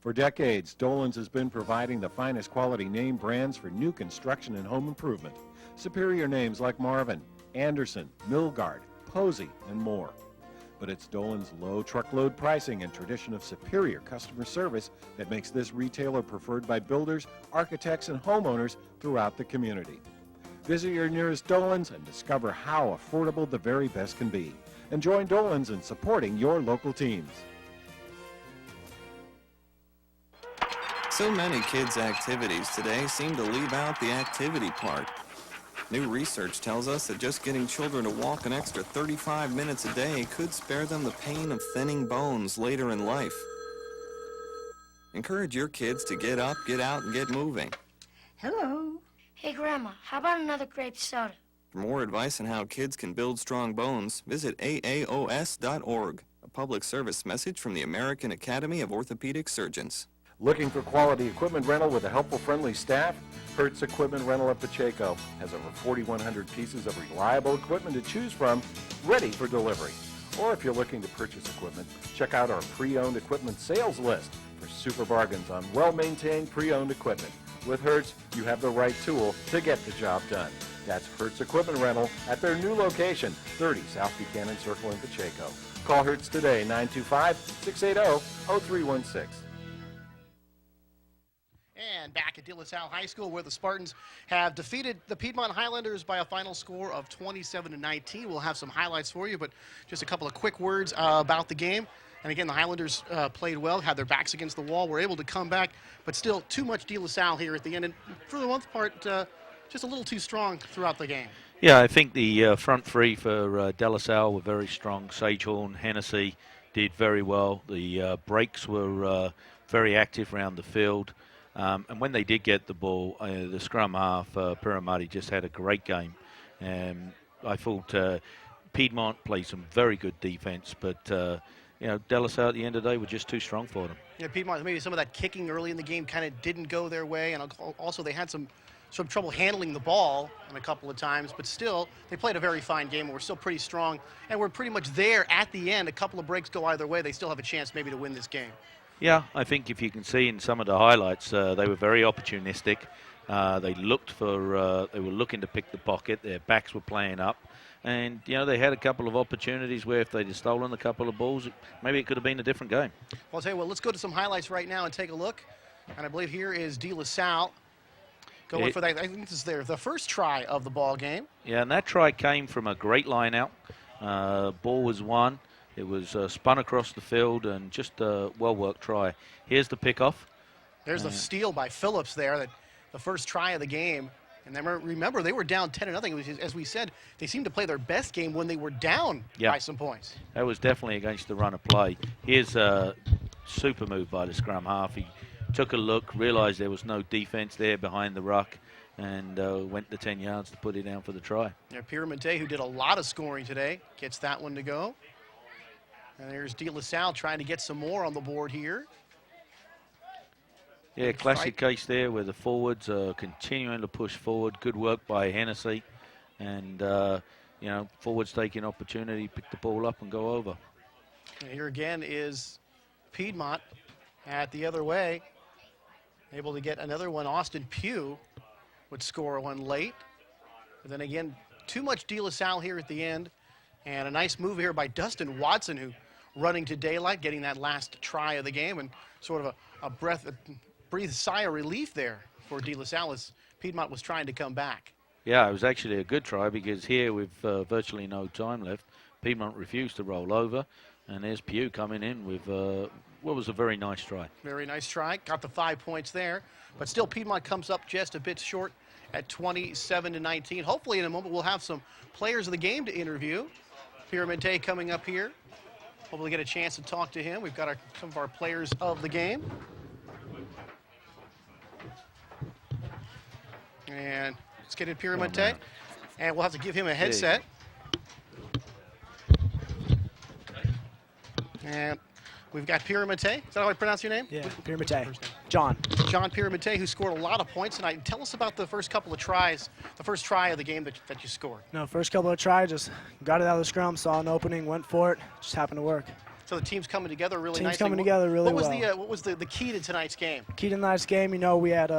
For decades, Dolan's has been providing the finest quality name brands for new construction and home improvement. Superior names like Marvin, Anderson, Milgard, Posey, and more. But it's Dolan's low truckload pricing and tradition of superior customer service that makes this retailer preferred by builders, architects, and homeowners throughout the community. Visit your nearest Dolan's and discover how affordable the very best can be. And join Dolan's in supporting your local teams. So many kids' activities today seem to leave out the activity part. New research tells us that just getting children to walk an extra 35 minutes a day could spare them the pain of thinning bones later in life. Encourage your kids to get up, get out, and get moving. Hello. Hey, Grandma, how about another grape soda? For more advice on how kids can build strong bones, visit AAOS.org, a public service message from the American Academy of Orthopedic Surgeons. Looking for quality equipment rental with a helpful, friendly staff? Hertz Equipment Rental of Pacheco has over 4,100 pieces of reliable equipment to choose from, ready for delivery. Or if you're looking to purchase equipment, check out our pre-owned equipment sales list for super bargains on well-maintained pre-owned equipment. With Hertz, you have the right tool to get the job done. That's Hertz Equipment Rental at their new location, 30 South Buchanan Circle in Pacheco. Call Hertz today, 925-680-0316. And back at De La Salle High School, where the Spartans have defeated the Piedmont Highlanders by a final score of 27-19. We'll have some highlights for you, but just a couple of quick words about the game. And again, the Highlanders played well, had their backs against the wall, were able to come back, but still too much De La Salle here at the end. And for the most part, just a little too strong throughout the game. Yeah, I think the front three for De La Salle were very strong. Sagehorn, Hennessy did very well. The breaks were very active around the field. And when they did get the ball, the scrum half, Piramati just had a great game. I thought Piedmont played some very good defense, but De La Salle at the end of the day were just too strong for them. Yeah, Piedmont, maybe some of that kicking early in the game kind of didn't go their way, and also they had some trouble handling the ball on a couple of times, but still, they played a very fine game and were still pretty strong, and we're pretty much there at the end. A couple of breaks go either way. They still have a chance maybe to win this game. Yeah, I think if you can see in some of the highlights, they were very opportunistic. They were looking to pick the pocket. Their backs were playing up. And, they had a couple of opportunities where if they'd have stolen a couple of balls, maybe it could have been a different game. Well, I'll tell you what, let's go to some highlights right now and take a look. And I believe here is De La Salle going for that. I think this is the first try of the ball game. Yeah, and that try came from a great line out. Ball was won. It was spun across the field and just a well-worked try. Here's the pickoff. There's the steal by Phillips there, the first try of the game. And then remember, they were down 10-0. As we said, they seemed to play their best game when they were down by some points. That was definitely against the run of play. Here's a super move by the scrum half. He took a look, realized there was no defense there behind the ruck, and went the 10 yards to put it down for the try. Yeah, Piedmont, who did a lot of scoring today, gets that one to go. And there's De La Salle trying to get some more on the board here. Yeah, classic case there where the forwards are continuing to push forward. Good work by Hennessy. And, forwards taking opportunity, pick the ball up and go over. And here again is Piedmont at the other way. Able to get another one. Austin Pugh would score one late. But then again, too much De La Salle here at the end. And a nice move here by Dustin Watson, who running to daylight, getting that last try of the game, and sort of a breathe sigh of relief there for De La Salle as Piedmont was trying to come back. Yeah, it was actually a good try because here with virtually no time left, Piedmont refused to roll over, and there's Pugh coming in with what was a very nice try. Very nice try. Got the 5 points there, but still Piedmont comes up just a bit short at 27-19. Hopefully in a moment we'll have some players of the game to interview. Piedmont coming up here. Hopefully get a chance to talk to him. We've got some of our players of the game. And let's get in Piedmont. And we'll have to give him a headset. And we've got Piedmont. Is that how I pronounce your name? Yeah, Piedmont. John. John Piedmont, who scored a lot of points tonight. Tell us about the first couple of tries, the first try of the game that you scored. No, first couple of tries, just got it out of the scrum, saw an opening, went for it, just happened to work. So the team's coming together really nicely. Team's coming together really well. What was the key to tonight's game? Key to tonight's game, we had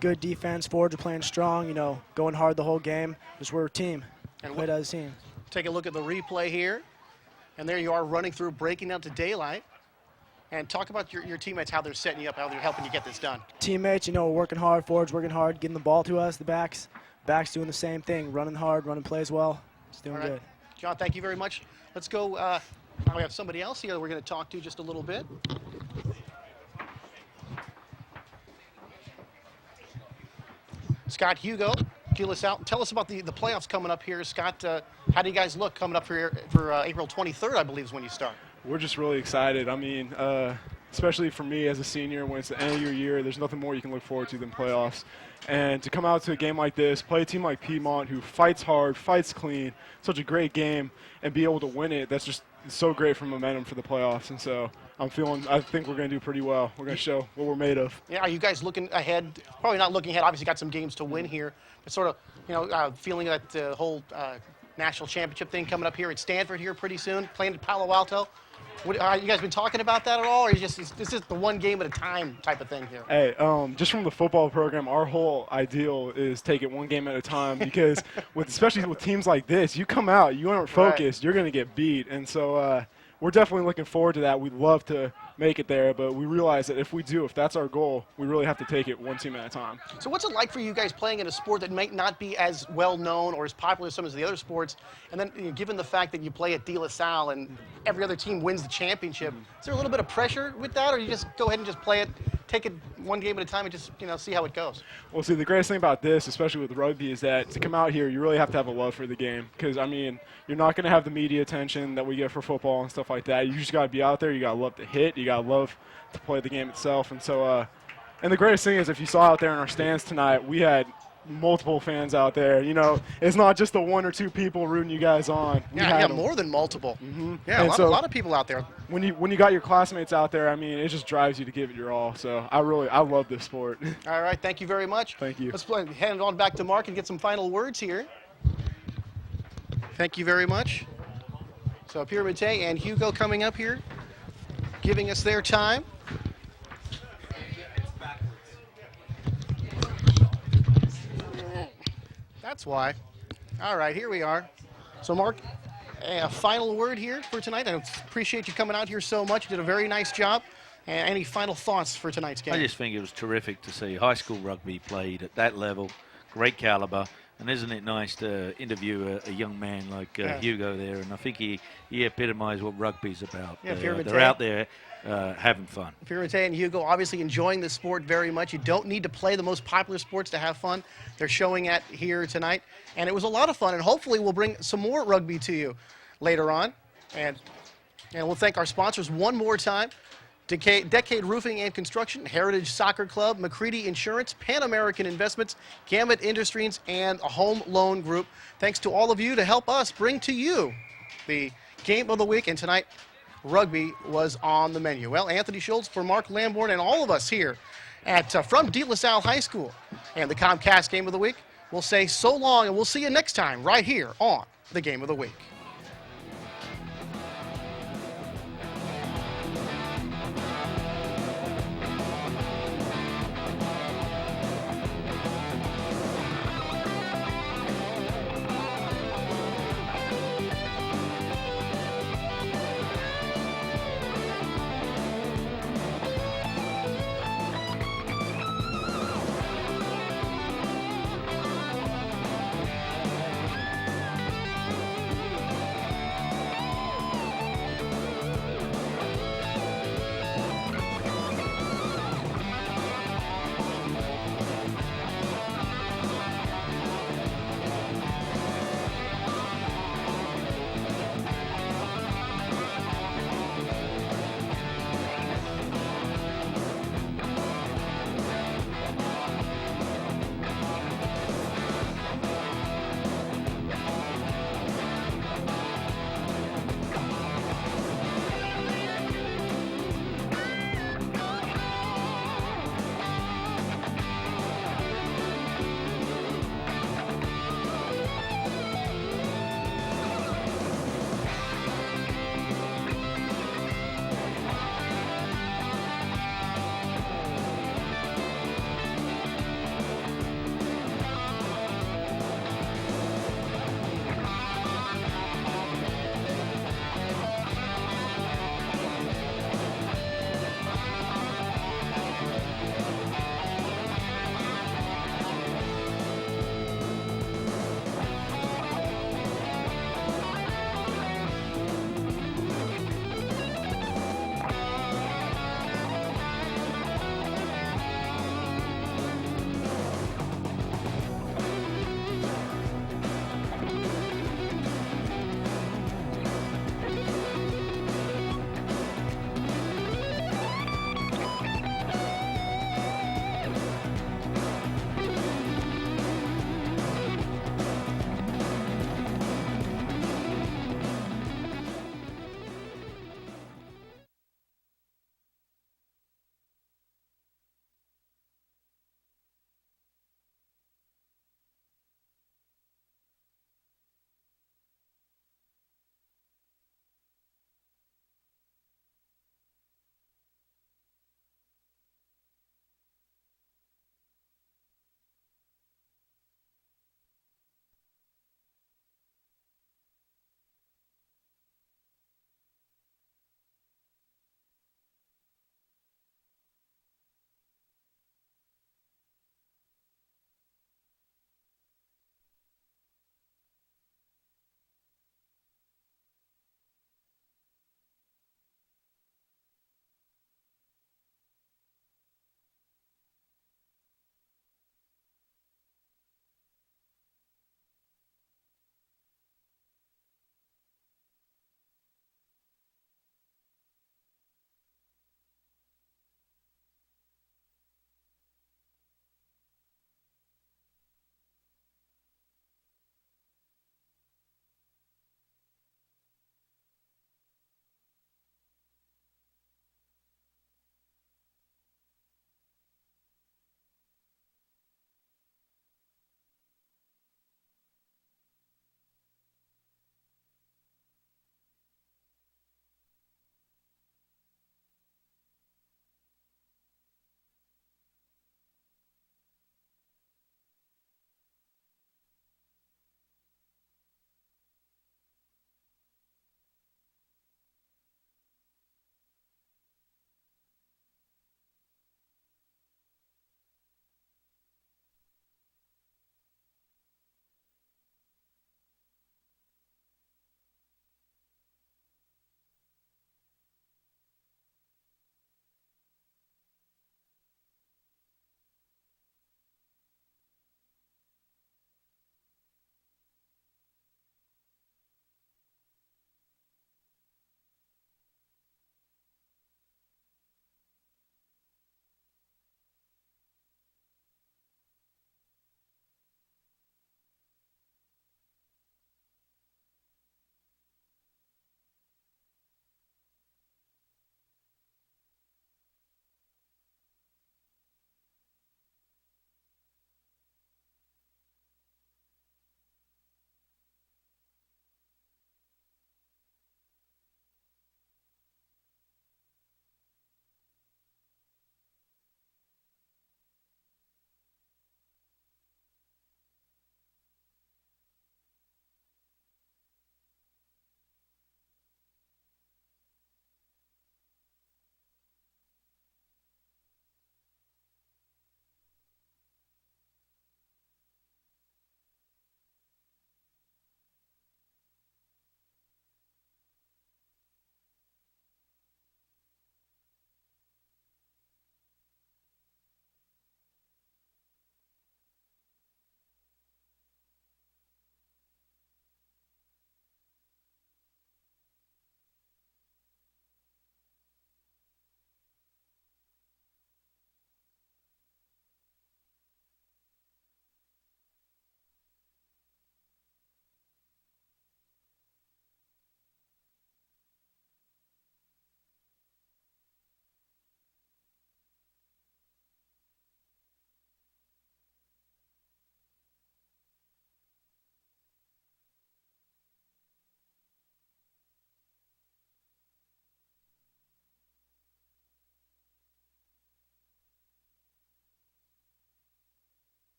good defense, forwards were playing strong, going hard the whole game. Just we're a team, and played as a team. Take a look at the replay here. And there you are running through, breaking down to daylight. And talk about your teammates, how they're setting you up, how they're helping you get this done. Teammates, we're working hard, forwards working hard, getting the ball to us, the backs doing the same thing, running hard, running plays well. It's doing good. John, thank you very much. Let's go. Now we have somebody else here that we're going to talk to just a little bit. Scott Hugo, us out. Tell us about the playoffs coming up here. Scott, how do you guys look coming up for April 23rd, I believe is when you start? We're just really excited. I mean, especially for me as a senior, when it's the end of your year, there's nothing more you can look forward to than playoffs. And to come out to a game like this, play a team like Piedmont who fights hard, fights clean, such a great game, and be able to win it, that's just so great for momentum for the playoffs. And so I think we're going to do pretty well. We're going to show what we're made of. Yeah, are you guys looking ahead? Probably not looking ahead. Obviously got some games to win here, but sort of, feeling that the whole national championship thing coming up here at Stanford here pretty soon, playing at Palo Alto. You guys been talking about that at all, or is this is the one game at a time type of thing here? Hey, just from the football program, our whole ideal is take it one game at a time because especially with teams like this, you come out, you aren't focused, you're going to get beat. And so we're definitely looking forward to that. We'd love to make it there, but we realize that if that's our goal, we really have to take it one team at a time. So what's it like for you guys playing in a sport that might not be as well known or as popular as some of the other sports, and then given the fact that you play at De La Salle and every other team wins the championship, is there a little bit of pressure with that, or you just go ahead and just play it, take it one game at a time and just see how it goes? Well, see, the greatest thing about this, especially with rugby, is that to come out here, you really have to have a love for the game because, I mean, you're not going to have the media attention that we get for football and stuff like that. You just got to be out there. You got to love to hit. You got to love to play the game itself. And so, and the greatest thing is if you saw out there in our stands tonight, we had multiple fans out there. It's not just the one or two people rooting you guys on. Yeah, more than multiple. Mm-hmm. Yeah, a lot of people out there. When you got your classmates out there, I mean, it just drives you to give it your all. So I love this sport. All right, thank you very much. Thank you. Let's hand it on back to Mark and get some final words here. Thank you very much. So Piedmont and Hugo coming up here, giving us their time. That's why. All right, here we are. So Mark, a final word here for tonight. I appreciate you coming out here so much. You did a very nice job. And any final thoughts for tonight's game? I just think it was terrific to see high school rugby played at that level, great caliber. And isn't it nice to interview a young man like Hugo there? And I think he epitomized what rugby's about. Yeah, they're out there having fun. Piedmont and Hugo obviously enjoying the sport very much. You don't need to play the most popular sports to have fun. They're showing it here tonight. And it was a lot of fun. And hopefully we'll bring some more rugby to you later on. And we'll thank our sponsors one more time. Decade Roofing and Construction, Heritage Soccer Club, McCready Insurance, Pan American Investments, Gamut Industries, and a Home Loan Group. Thanks to all of you to help us bring to you the game of the week. And tonight, rugby was on the menu. Well, Anthony Schultz for Mark Lamborn and all of us here from De La Salle High School and the Comcast Game of the Week, we'll say so long and we'll see you next time right here on the Game of the Week.